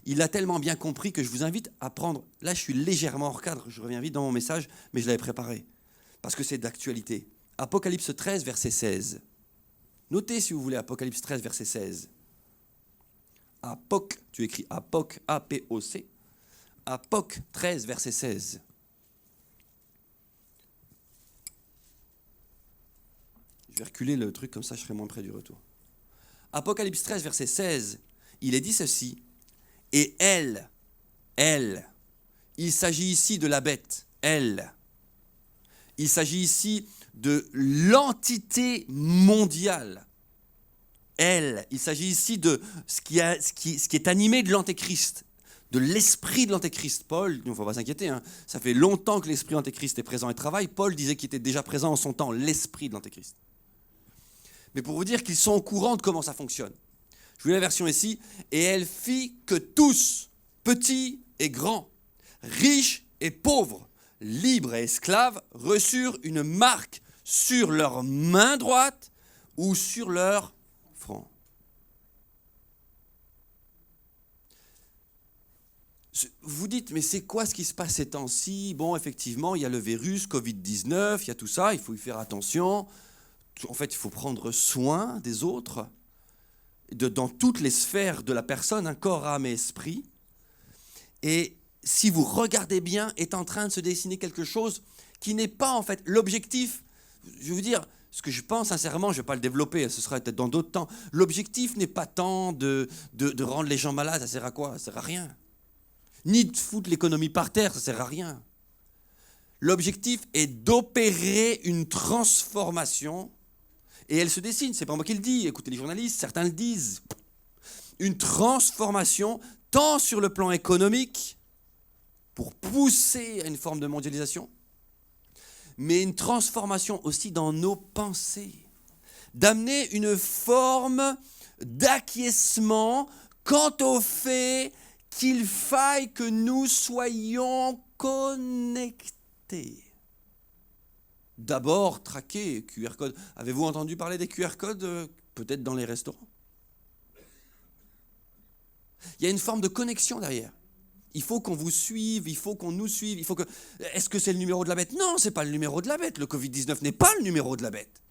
Il a tellement bien compris que je vous invite à prendre... Là, je suis légèrement hors cadre, je reviens vite dans mon message, mais je l'avais préparé, parce que c'est d'actualité. Apocalypse 13, verset 16. Notez, si vous voulez, Apocalypse 13, verset 16. Apoc, tu écris Apoc, A-P-O-C. Apoc 13, verset 16. Je vais reculer le truc, comme ça je serai moins près du retour. Apocalypse 13, verset 16, il est dit ceci. Et elle, il s'agit ici de la bête, elle. Il s'agit ici de l'entité mondiale. Elle, il s'agit ici de ce qui est animé de l'antéchrist, de l'esprit de l'antéchrist. Paul, il ne faut pas s'inquiéter, hein, ça fait longtemps que l'esprit de l'antéchrist est présent et travaille. Paul disait qu'il était déjà présent en son temps, l'esprit de l'antéchrist. Mais pour vous dire qu'ils sont au courant de comment ça fonctionne. Je vous lis la version ici. Et elle fit que tous, petits et grands, riches et pauvres, libres et esclaves, reçurent une marque sur leur main droite ou sur leur front. Vous dites, mais c'est quoi ce qui se passe ces temps-ci? Bon, effectivement, il y a le virus, Covid-19, il y a tout ça, il faut y faire attention. En fait, il faut prendre soin des autres, dans toutes les sphères de la personne, un corps, âme et esprit. Et si vous regardez bien, est en train de se dessiner quelque chose qui n'est pas en fait l'objectif. Je veux vous dire, ce que je pense sincèrement, je ne vais pas le développer, ce sera peut-être dans d'autres temps. L'objectif n'est pas tant de rendre les gens malades, ça sert à quoi? Ça sert à rien. Ni de foutre l'économie par terre, ça sert à rien. L'objectif est d'opérer une transformation. Et elle se dessine, c'est pas moi qui le dis, écoutez les journalistes, certains le disent. Une transformation, tant sur le plan économique, pour pousser à une forme de mondialisation, mais une transformation aussi dans nos pensées. D'amener une forme d'acquiescement quant au fait qu'il faille que nous soyons connectés. D'abord, traquer QR code. Avez-vous entendu parler des QR codes, peut-être dans les restaurants? Il y a une forme de connexion derrière. Il faut qu'on vous suive, il faut qu'on nous suive, il faut que... Est-ce que c'est le numéro de la bête? Non, ce n'est pas le numéro de la bête. Le Covid-19 n'est pas le numéro de la bête.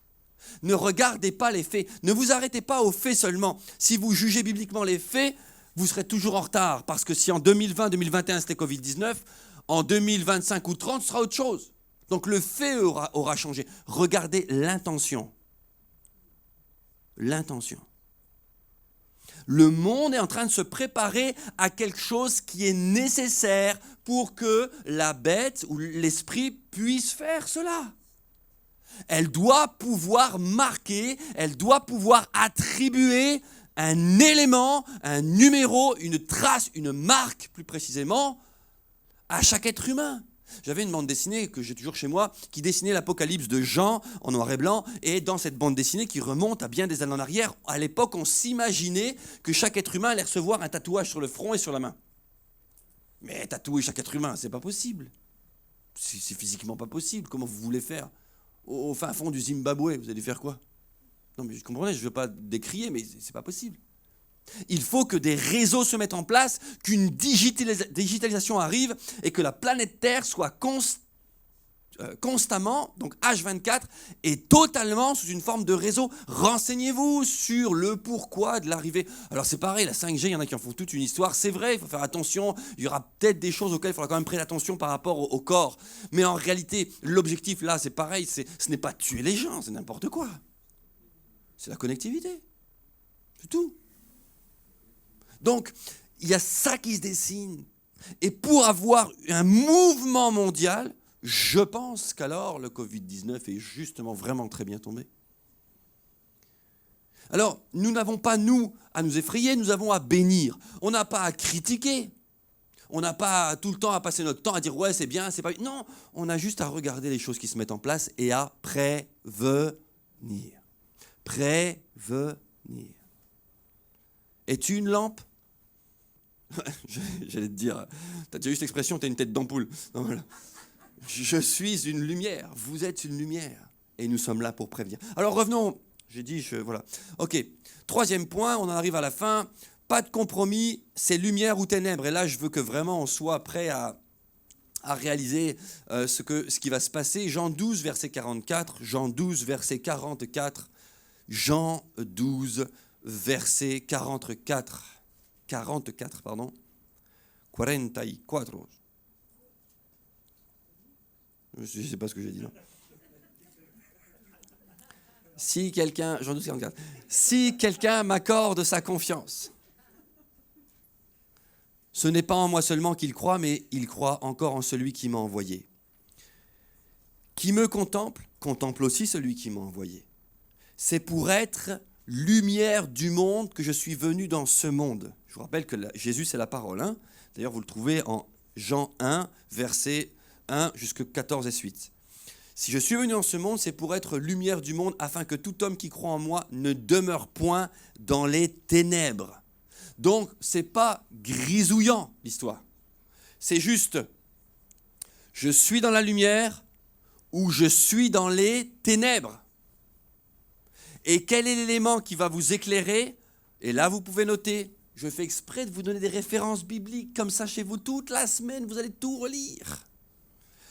Ne regardez pas les faits. Ne vous arrêtez pas aux faits seulement. Si vous jugez bibliquement les faits, vous serez toujours en retard. Parce que si en 2020, 2021, c'était Covid-19, en 2025 ou 30, ce sera autre chose. Donc le fait aura changé. Regardez l'intention. L'intention. Le monde est en train de se préparer à quelque chose qui est nécessaire pour que la bête ou l'esprit puisse faire cela. Elle doit pouvoir marquer, elle doit pouvoir attribuer un élément, un numéro, une trace, une marque plus précisément, à chaque être humain. J'avais une bande dessinée que j'ai toujours chez moi qui dessinait l'Apocalypse de Jean en noir et blanc, et dans cette bande dessinée qui remonte à bien des années en arrière, à l'époque on s'imaginait que chaque être humain allait recevoir un tatouage sur le front et sur la main. Mais tatouer chaque être humain, c'est pas possible. C'est physiquement pas possible. Comment vous voulez faire? Au fin fond du Zimbabwe, vous allez faire quoi? Non mais je comprenais, je ne veux pas décrier, mais c'est pas possible. Il faut que des réseaux se mettent en place, qu'une digitalisation arrive et que la planète Terre soit constamment, donc H24, et totalement sous une forme de réseau. Renseignez-vous sur le pourquoi de l'arrivée. Alors c'est pareil, la 5G, il y en a qui en font toute une histoire. C'est vrai, il faut faire attention. Il y aura peut-être des choses auxquelles il faudra quand même prêter attention par rapport au corps. Mais en réalité, l'objectif là, c'est pareil. Ce n'est pas tuer les gens, c'est n'importe quoi. C'est la connectivité. C'est tout. Donc, il y a ça qui se dessine. Et pour avoir un mouvement mondial, je pense qu'alors le Covid-19 est justement vraiment très bien tombé. Alors, nous n'avons pas, nous, à nous effrayer, nous avons à bénir. On n'a pas à critiquer. On n'a pas tout le temps à passer notre temps à dire « ouais, c'est bien, c'est pas bien ». Non, on a juste à regarder les choses qui se mettent en place et à prévenir. Prévenir. Es-tu une lampe? J'allais te dire, tu as déjà eu cette expression, tu as une tête d'ampoule. Non, voilà. Je suis une lumière, vous êtes une lumière. Et nous sommes là pour prévenir. Alors revenons, j'ai dit, voilà. Ok, troisième point, on en arrive à la fin. Pas de compromis, c'est lumière ou ténèbres. Et là, je veux que vraiment on soit prêt à réaliser ce qui va se passer. Jean 12, verset 44, Jean 12, verset 44, Jean 12, verset 44. 44, pardon. 44. Je ne sais pas ce que j'ai dit là. Si quelqu'un, Jean 12, 44. Si quelqu'un m'accorde sa confiance, ce n'est pas en moi seulement qu'il croit, mais il croit encore en celui qui m'a envoyé. Qui me contemple, contemple aussi celui qui m'a envoyé. C'est pour être lumière du monde que je suis venu dans ce monde. Je vous rappelle que Jésus, c'est la parole. Hein. D'ailleurs, vous le trouvez en Jean 1, verset 1 jusqu'à 14 et suite. Si je suis venu dans ce monde, c'est pour être lumière du monde, afin que tout homme qui croit en moi ne demeure point dans les ténèbres. Donc, ce n'est pas grisouillant, l'histoire. C'est juste, je suis dans la lumière ou je suis dans les ténèbres. Et quel est l'élément qui va vous éclairer? Et là, vous pouvez noter. Je fais exprès de vous donner des références bibliques. Comme ça, chez vous, toute la semaine, vous allez tout relire.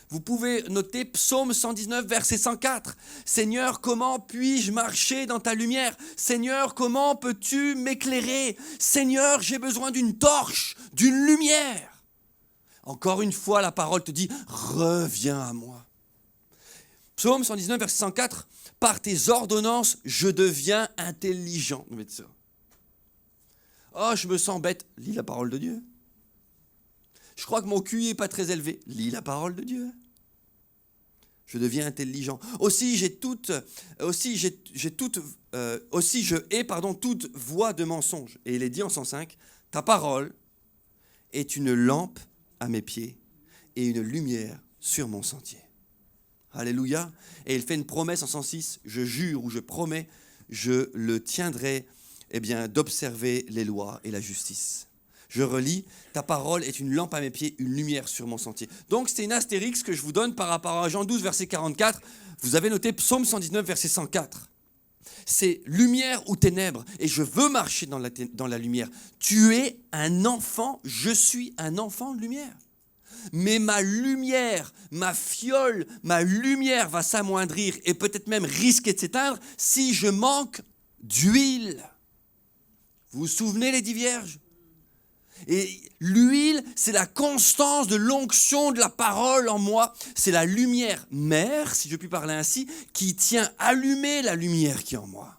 Vous pouvez noter Psaume 119, verset 104. Seigneur, comment puis-je marcher dans ta lumière? Seigneur, comment peux-tu m'éclairer? Seigneur, j'ai besoin d'une torche, d'une lumière. Encore une fois, la parole te dit, reviens à moi. Psaume 119, verset 104. Par tes ordonnances, je deviens intelligent. Oh, je me sens bête. Lis la parole de Dieu. Je crois que mon QI n'est pas très élevé. Lis la parole de Dieu. Je deviens intelligent. Aussi, je hais toute voix de mensonge. Et il est dit en 105, ta parole est une lampe à mes pieds et une lumière sur mon sentier. Alléluia. Et il fait une promesse en 106, je jure ou je promets, je le tiendrai, d'observer les lois et la justice. Je relis, ta parole est une lampe à mes pieds, une lumière sur mon sentier. Donc c'est une astérix que je vous donne par rapport à Jean 12, verset 44. Vous avez noté Psaume 119, verset 104. C'est lumière ou ténèbres, et je veux marcher dans la lumière. Tu es un enfant, je suis un enfant de lumière. Mais ma lumière, ma fiole, ma lumière va s'amoindrir et peut-être même risquer de s'éteindre si je manque d'huile. Vous vous souvenez les 10 vierges? Et l'huile, c'est la constance de l'onction de la parole en moi. C'est la lumière mère, si je puis parler ainsi, qui tient allumée la lumière qui est en moi.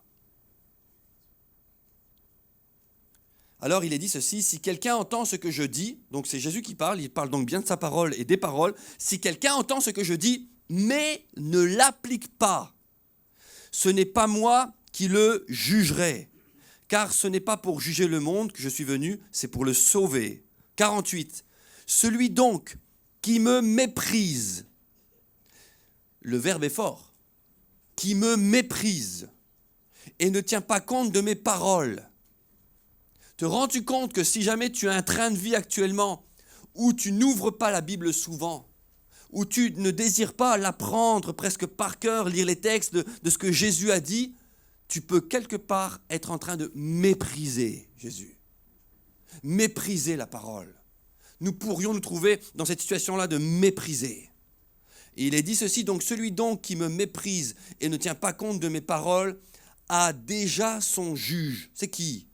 Alors il est dit ceci, si quelqu'un entend ce que je dis, donc c'est Jésus qui parle, il parle donc bien de sa parole et des paroles, si quelqu'un entend ce que je dis, mais ne l'applique pas, ce n'est pas moi qui le jugerai, car ce n'est pas pour juger le monde que je suis venu, c'est pour le sauver. 48. Celui donc qui me méprise, le verbe est fort, qui me méprise et ne tient pas compte de mes paroles. Te rends-tu compte que si jamais tu as un train de vie actuellement où tu n'ouvres pas la Bible souvent, où tu ne désires pas l'apprendre presque par cœur, lire les textes de ce que Jésus a dit, tu peux quelque part être en train de mépriser Jésus, mépriser la parole. Nous pourrions nous trouver dans cette situation-là de mépriser. Et il est dit ceci, donc celui donc qui me méprise et ne tient pas compte de mes paroles a déjà son juge. C'est qui ?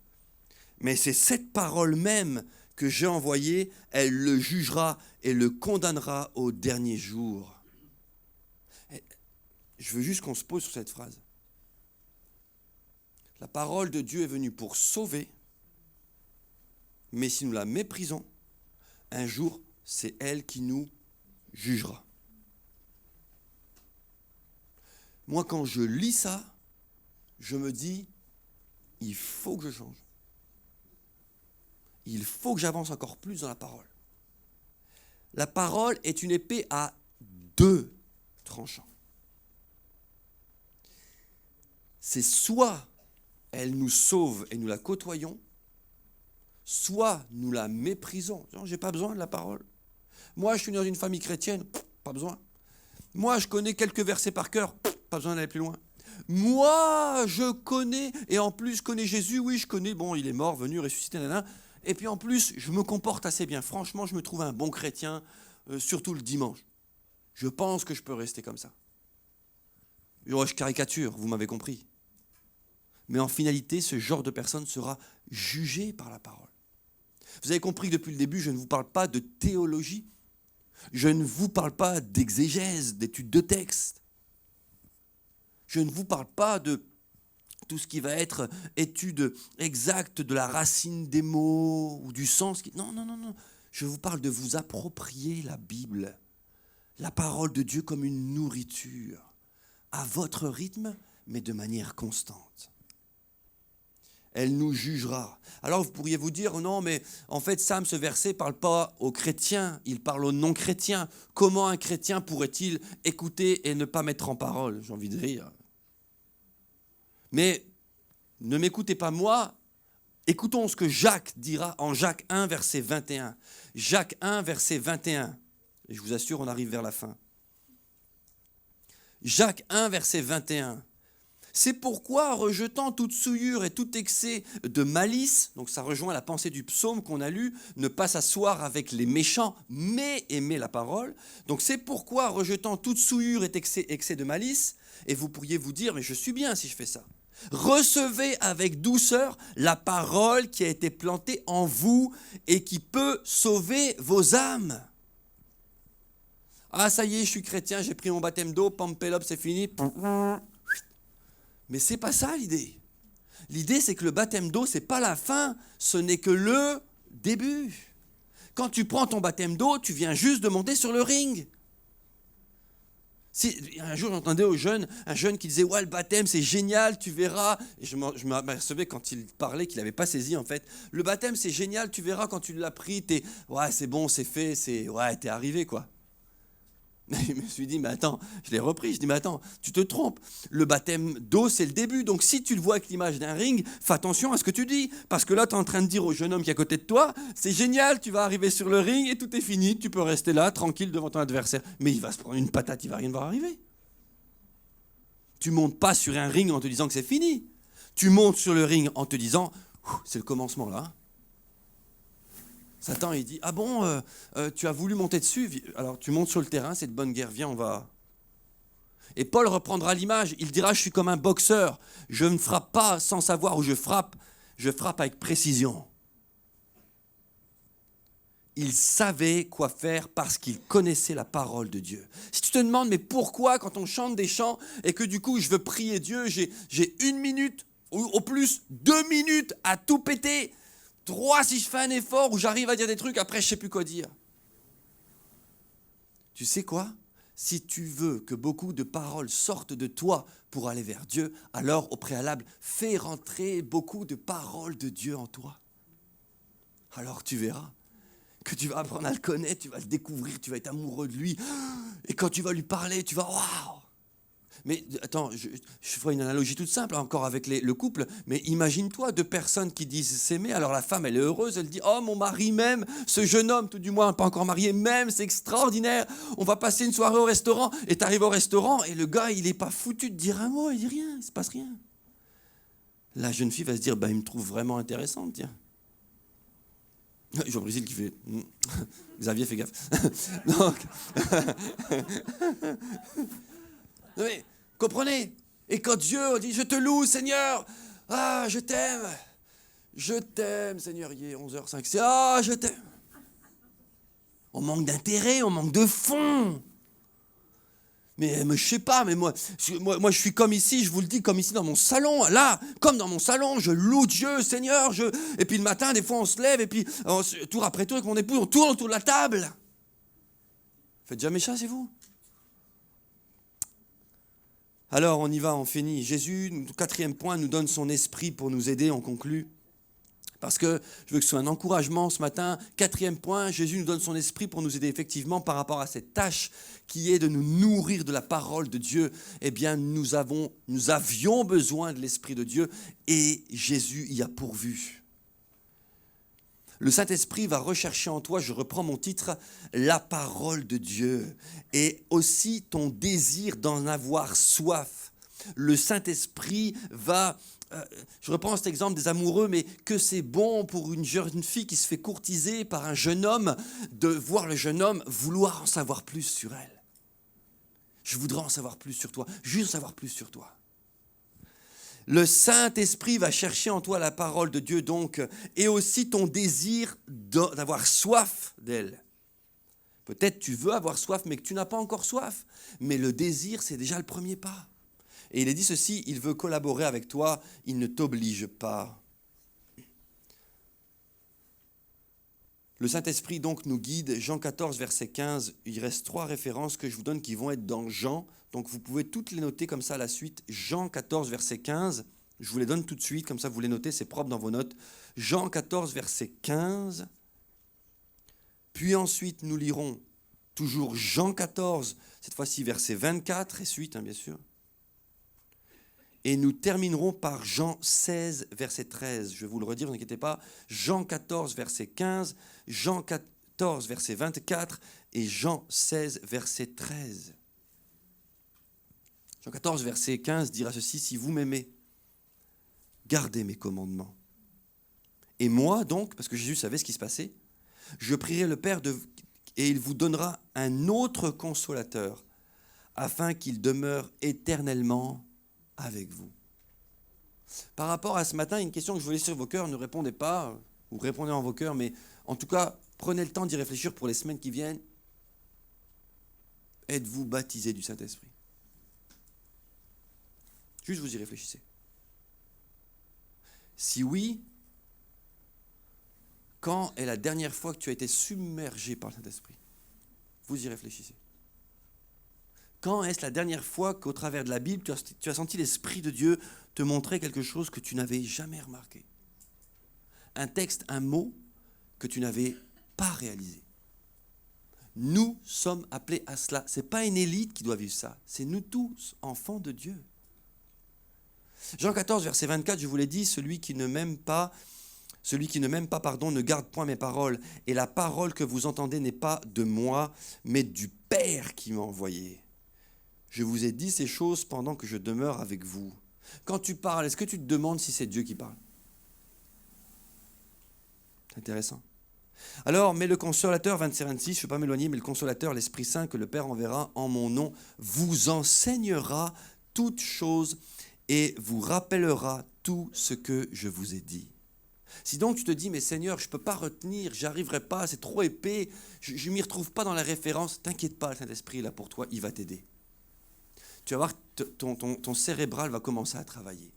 Mais c'est cette parole même que j'ai envoyée, elle le jugera et le condamnera au dernier jour. Et je veux juste qu'on se pose sur cette phrase. La parole de Dieu est venue pour sauver, mais si nous la méprisons, un jour, c'est elle qui nous jugera. Moi, quand je lis ça, je me dis, il faut que je change. Il faut que j'avance encore plus dans la parole. La parole est une épée à deux tranchants. C'est soit elle nous sauve et nous la côtoyons, soit nous la méprisons. Je n'ai pas besoin de la parole. Moi, je suis dans une famille chrétienne, pas besoin. Moi, je connais quelques versets par cœur, pas besoin d'aller plus loin. Moi, je connais, et en plus, je connais Jésus, oui, je connais, bon, il est mort, venu, ressuscité, nanana. Et puis en plus, je me comporte assez bien. Franchement, je me trouve un bon chrétien, surtout le dimanche. Je pense que je peux rester comme ça. Je caricature, vous m'avez compris. Mais en finalité, ce genre de personne sera jugé par la parole. Vous avez compris que depuis le début, je ne vous parle pas de théologie. Je ne vous parle pas d'exégèse, d'études de texte. Je ne vous parle pas de tout ce qui va être étude exacte de la racine des mots ou du sens. Non. Je vous parle de vous approprier la Bible, la parole de Dieu comme une nourriture, à votre rythme, mais de manière constante. Elle nous jugera. Alors vous pourriez vous dire, non, mais en fait, Sam, ce verset ne parle pas aux chrétiens, il parle aux non-chrétiens. Comment un chrétien pourrait-il écouter et ne pas mettre en parole ? J'ai envie de rire. Mais ne m'écoutez pas moi, écoutons ce que Jacques dira en Jacques 1, verset 21. Jacques 1, verset 21. Et je vous assure, on arrive vers la fin. Jacques 1, verset 21. C'est pourquoi, rejetant toute souillure et tout excès de malice, donc ça rejoint la pensée du psaume qu'on a lu, ne pas s'asseoir avec les méchants, mais aimer la parole. Donc c'est pourquoi, rejetant toute souillure et excès de malice, et vous pourriez vous dire, mais je suis bien si je fais ça. Recevez avec douceur la parole qui a été plantée en vous et qui peut sauver vos âmes. Ah, ça y est, je suis chrétien, j'ai pris mon baptême d'eau, pampelop, c'est fini. Mais c'est pas ça l'idée. L'idée, c'est que le baptême d'eau, c'est pas la fin, ce n'est que le début. Quand tu prends ton baptême d'eau, tu viens juste de monter sur le ring. Un jour, j'entendais un jeune qui disait « Ouais, le baptême, c'est génial, tu verras. » Et je m'apercevais quand il parlait qu'il n'avait pas saisi, en fait. « Le baptême, c'est génial, tu verras quand tu l'as pris. Ouais, c'est bon, c'est fait, t'es arrivé, quoi. » Je me suis dit « Mais attends, je l'ai repris. » Je dis « Mais attends, tu te trompes. Le baptême d'eau, c'est le début. Donc, si tu le vois avec l'image d'un ring, fais attention à ce que tu dis. Parce que là, tu es en train de dire au jeune homme qui est à côté de toi, c'est génial, tu vas arriver sur le ring et tout est fini. Tu peux rester là, tranquille, devant ton adversaire. Mais il va se prendre une patate, il ne va rien voir arriver. Tu ne montes pas sur un ring en te disant que c'est fini. Tu montes sur le ring en te disant, c'est le commencement là. Satan, il dit, ah bon, tu as voulu monter dessus, alors tu montes sur le terrain, c'est de bonne guerre, viens, on va... Et Paul reprendra l'image, il dira, je suis comme un boxeur, je ne frappe pas sans savoir où je frappe avec précision. Il savait quoi faire parce qu'il connaissait la parole de Dieu. Si tu te demandes, mais pourquoi quand on chante des chants et que du coup je veux prier Dieu, j'ai 1 minute, ou au plus 2 minutes à tout péter, 3 si je fais un effort où j'arrive à dire des trucs, après je ne sais plus quoi dire. Tu sais quoi ? Si tu veux que beaucoup de paroles sortent de toi pour aller vers Dieu, alors au préalable, fais rentrer beaucoup de paroles de Dieu en toi. Alors tu verras que tu vas apprendre à le connaître, tu vas le découvrir, tu vas être amoureux de lui. Et quand tu vas lui parler, tu vas « Waouh !» Mais attends, je ferai une analogie toute simple, encore avec le couple, mais imagine-toi deux personnes qui disent s'aimer, alors la femme, elle est heureuse, elle dit « Oh, mon mari m'aime, ce jeune homme, tout du moins pas encore marié, m'aime, c'est extraordinaire, on va passer une soirée au restaurant. » Et tu arrives au restaurant et le gars, il n'est pas foutu de dire un mot, il dit rien, il ne se passe rien. La jeune fille va se dire « Il me trouve vraiment intéressante, tiens. » Jean-Brésil qui fait Xavier, fais gaffe. Donc, non mais, comprenez? Et quand Dieu dit, je te loue, Seigneur, ah, je t'aime, Seigneur, il est 11h05, c'est ah, je t'aime. On manque d'intérêt, on manque de fond. Mais je sais pas, mais moi, je suis comme ici, je vous le dis, comme ici dans mon salon, là, comme dans mon salon, je loue Dieu, Seigneur, et puis le matin, des fois, on se lève, et puis, tour après tour, avec mon épouse, on tourne autour de la table. Faites jamais ça, c'est vous? Alors, on y va, on finit. Jésus, 4e point, nous donne son esprit pour nous aider, on conclut. Parce que je veux que ce soit un encouragement ce matin. 4e point, Jésus nous donne son esprit pour nous aider effectivement par rapport à cette tâche qui est de nous nourrir de la parole de Dieu. Eh bien, nous avions besoin de l'esprit de Dieu et Jésus y a pourvu. Le Saint-Esprit va rechercher en toi, je reprends mon titre, la parole de Dieu et aussi ton désir d'en avoir soif. Le Saint-Esprit va... je reprends cet exemple des amoureux, mais que c'est bon pour une jeune fille qui se fait courtiser par un jeune homme de voir le jeune homme vouloir en savoir plus sur elle. Je voudrais en savoir plus sur toi, juste en savoir plus sur toi. Le Saint-Esprit va chercher en toi la parole de Dieu donc, et aussi ton désir d'avoir soif d'elle. Peut-être tu veux avoir soif, mais que tu n'as pas encore soif. Mais le désir, c'est déjà le premier pas. Et il est dit ceci, il veut collaborer avec toi, il ne t'oblige pas. Le Saint-Esprit donc nous guide, Jean 14, verset 15, il reste 3 références que je vous donne qui vont être dans Jean, donc vous pouvez toutes les noter comme ça à la suite. Jean 14, verset 15, je vous les donne tout de suite, comme ça vous les notez, c'est propre dans vos notes. Jean 14, verset 15, puis ensuite nous lirons toujours Jean 14, cette fois-ci verset 24 et suite, bien sûr. Et nous terminerons par Jean 16, verset 13. Je vais vous le redire, ne vous inquiétez pas. Jean 14, verset 15, Jean 14, verset 24 et Jean 16, verset 13. Jean 14, verset 15 dira ceci, « Si vous m'aimez, gardez mes commandements. Et moi, donc, parce que Jésus savait ce qui se passait, je prierai le Père et il vous donnera un autre consolateur, afin qu'il demeure éternellement avec vous. » Par rapport à ce matin, une question que je voulais sur vos cœurs, ne répondez pas, ou répondez en vos cœurs, mais en tout cas, prenez le temps d'y réfléchir pour les semaines qui viennent. Êtes-vous baptisé du Saint-Esprit? Juste vous y réfléchissez. Si oui, quand est la dernière fois que tu as été submergé par le Saint-Esprit? Vous y réfléchissez. Quand est-ce la dernière fois qu'au travers de la Bible, tu as senti l'Esprit de Dieu te montrer quelque chose que tu n'avais jamais remarqué? Un texte, un mot que tu n'avais pas réalisé. Nous sommes appelés à cela. Ce n'est pas une élite qui doit vivre ça. C'est nous tous, enfants de Dieu. Jean 14, verset 24, je vous l'ai dit, celui qui ne m'aime pas, ne garde point mes paroles. Et la parole que vous entendez n'est pas de moi, mais du Père qui m'a envoyé. Je vous ai dit ces choses pendant que je demeure avec vous. Quand tu parles, est-ce que tu te demandes si c'est Dieu qui parle? C'est intéressant. Alors, mais le consolateur, 25-26, je ne vais pas m'éloigner, mais le consolateur, l'Esprit Saint que le Père enverra en mon nom, vous enseignera toutes choses et vous rappellera tout ce que je vous ai dit. Si donc tu te dis, mais Seigneur, je ne peux pas retenir, j'y arriverai pas, c'est trop épais, je ne m'y retrouve pas dans la référence, t'inquiète pas, le Saint-Esprit est là pour toi, il va t'aider. Tu vas voir, ton cérébral va commencer à travailler.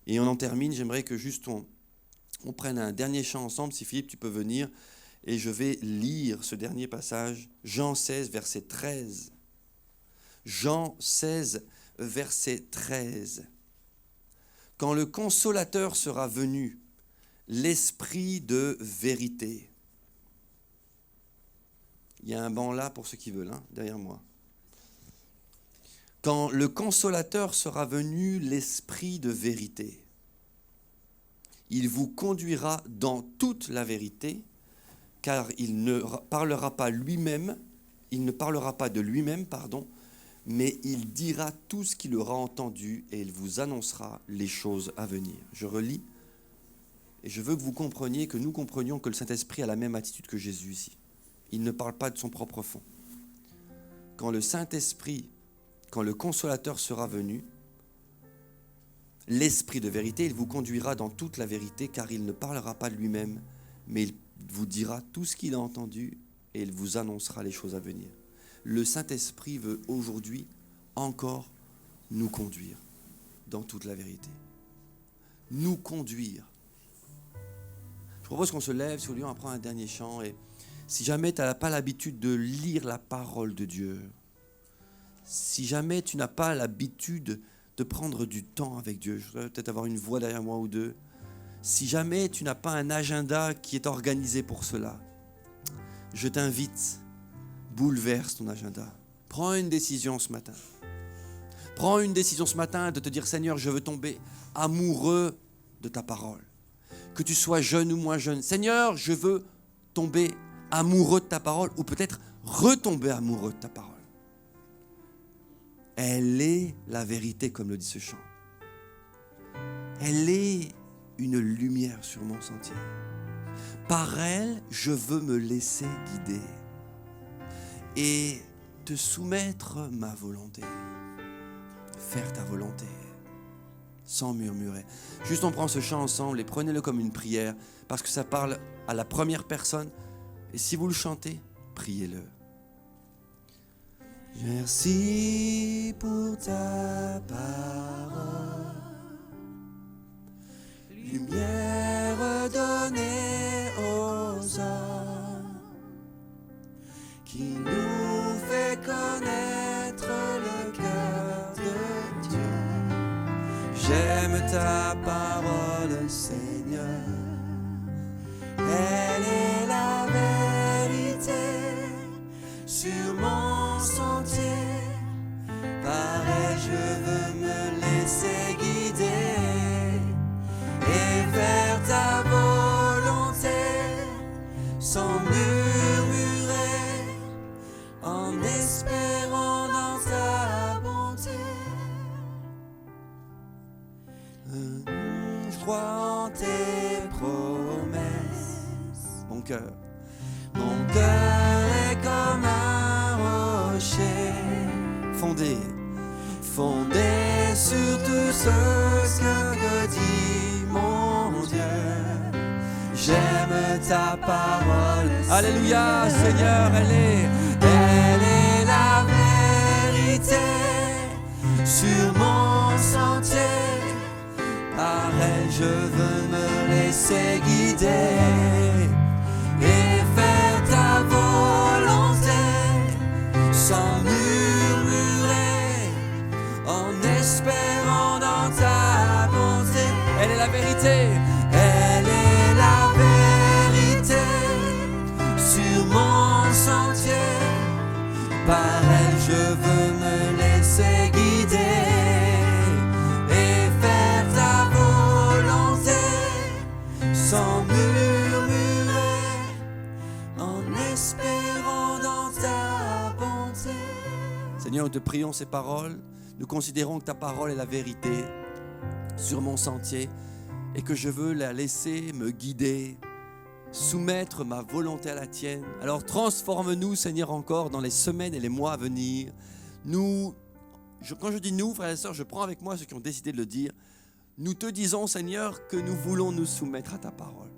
Et on en termine, j'aimerais que juste on prenne un dernier chant ensemble, si Philippe, tu peux venir, et je vais lire ce dernier passage, Jean 16, verset 13. Jean 16, verset 13. Quand le consolateur sera venu, l'esprit de vérité. Il y a un banc là pour ceux qui veulent, derrière moi. Quand le consolateur sera venu, l'Esprit de vérité, il vous conduira dans toute la vérité, car il ne parlera pas de lui-même, mais il dira tout ce qu'il aura entendu et il vous annoncera les choses à venir. Je relis, et je veux que vous compreniez, que nous comprenions que le Saint-Esprit a la même attitude que Jésus ici. Il ne parle pas de son propre fond. Quand le Saint-Esprit, quand le Consolateur sera venu, l'Esprit de vérité, il vous conduira dans toute la vérité, car il ne parlera pas de lui-même, mais il vous dira tout ce qu'il a entendu et il vous annoncera les choses à venir. Le Saint-Esprit veut aujourd'hui encore nous conduire dans toute la vérité. Nous conduire. Je propose qu'on se lève sur lui, on prend un dernier chant. Et si jamais tu n'as pas l'habitude de lire la parole de Dieu, si jamais tu n'as pas l'habitude de prendre du temps avec Dieu, je voudrais peut-être avoir une voix derrière moi ou deux, si jamais tu n'as pas un agenda qui est organisé pour cela, je t'invite, bouleverse ton agenda. Prends une décision ce matin. Prends une décision ce matin de te dire, Seigneur, je veux tomber amoureux de ta parole. Que tu sois jeune ou moins jeune. Seigneur, je veux tomber amoureux de ta parole ou peut-être retomber amoureux de ta parole. Elle est la vérité, comme le dit ce chant. Elle est une lumière sur mon sentier. Par elle, je veux me laisser guider et te soumettre ma volonté. Faire ta volonté, sans murmurer. Juste on prend ce chant ensemble et prenez-le comme une prière, parce que ça parle à la première personne. Et si vous le chantez, priez-le. Merci pour ta parole, lumière donnée aux hommes, qui nous fait connaître le cœur de Dieu. J'aime ta parole, Seigneur, elle est la vérité sur mon sentier. Par elle je veux me laisser guider et faire ta volonté sans murmurer, en espérant dans ta bonté. Je crois en tes promesses. Mon cœur est comme un rocher fondé sur tout ce que dit mon Dieu. J'aime ta parole. Alléluia, Seigneur, elle est la vérité sur mon sentier. Par elle je veux me laisser guider et faire ta volonté sans murmurer, en espérant dans ta bonté. Elle est la vérité, elle est la vérité sur mon sentier. Par elle je veux me laisser guider et faire ta volonté sans murmurer, en espérant dans ta bonté. Seigneur, nous te prions ces paroles. Nous considérons que ta parole est la vérité sur mon sentier et que je veux la laisser me guider, soumettre ma volonté à la tienne. Alors transforme-nous, Seigneur, encore dans les semaines et les mois à venir. Quand je dis nous, frères et sœurs, je prends avec moi ceux qui ont décidé de le dire. Nous te disons, Seigneur, que nous voulons nous soumettre à ta parole.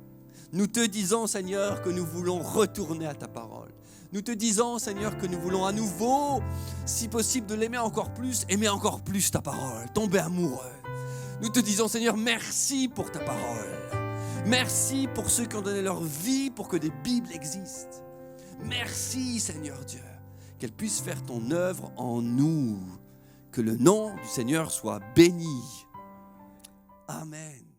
Nous te disons, Seigneur, que nous voulons retourner à ta parole. Nous te disons, Seigneur, que nous voulons à nouveau, si possible, de l'aimer encore plus, aimer encore plus ta parole, tomber amoureux. Nous te disons, Seigneur, merci pour ta parole. Merci pour ceux qui ont donné leur vie pour que des Bibles existent. Merci, Seigneur Dieu, qu'elle puisse faire ton œuvre en nous. Que le nom du Seigneur soit béni. Amen.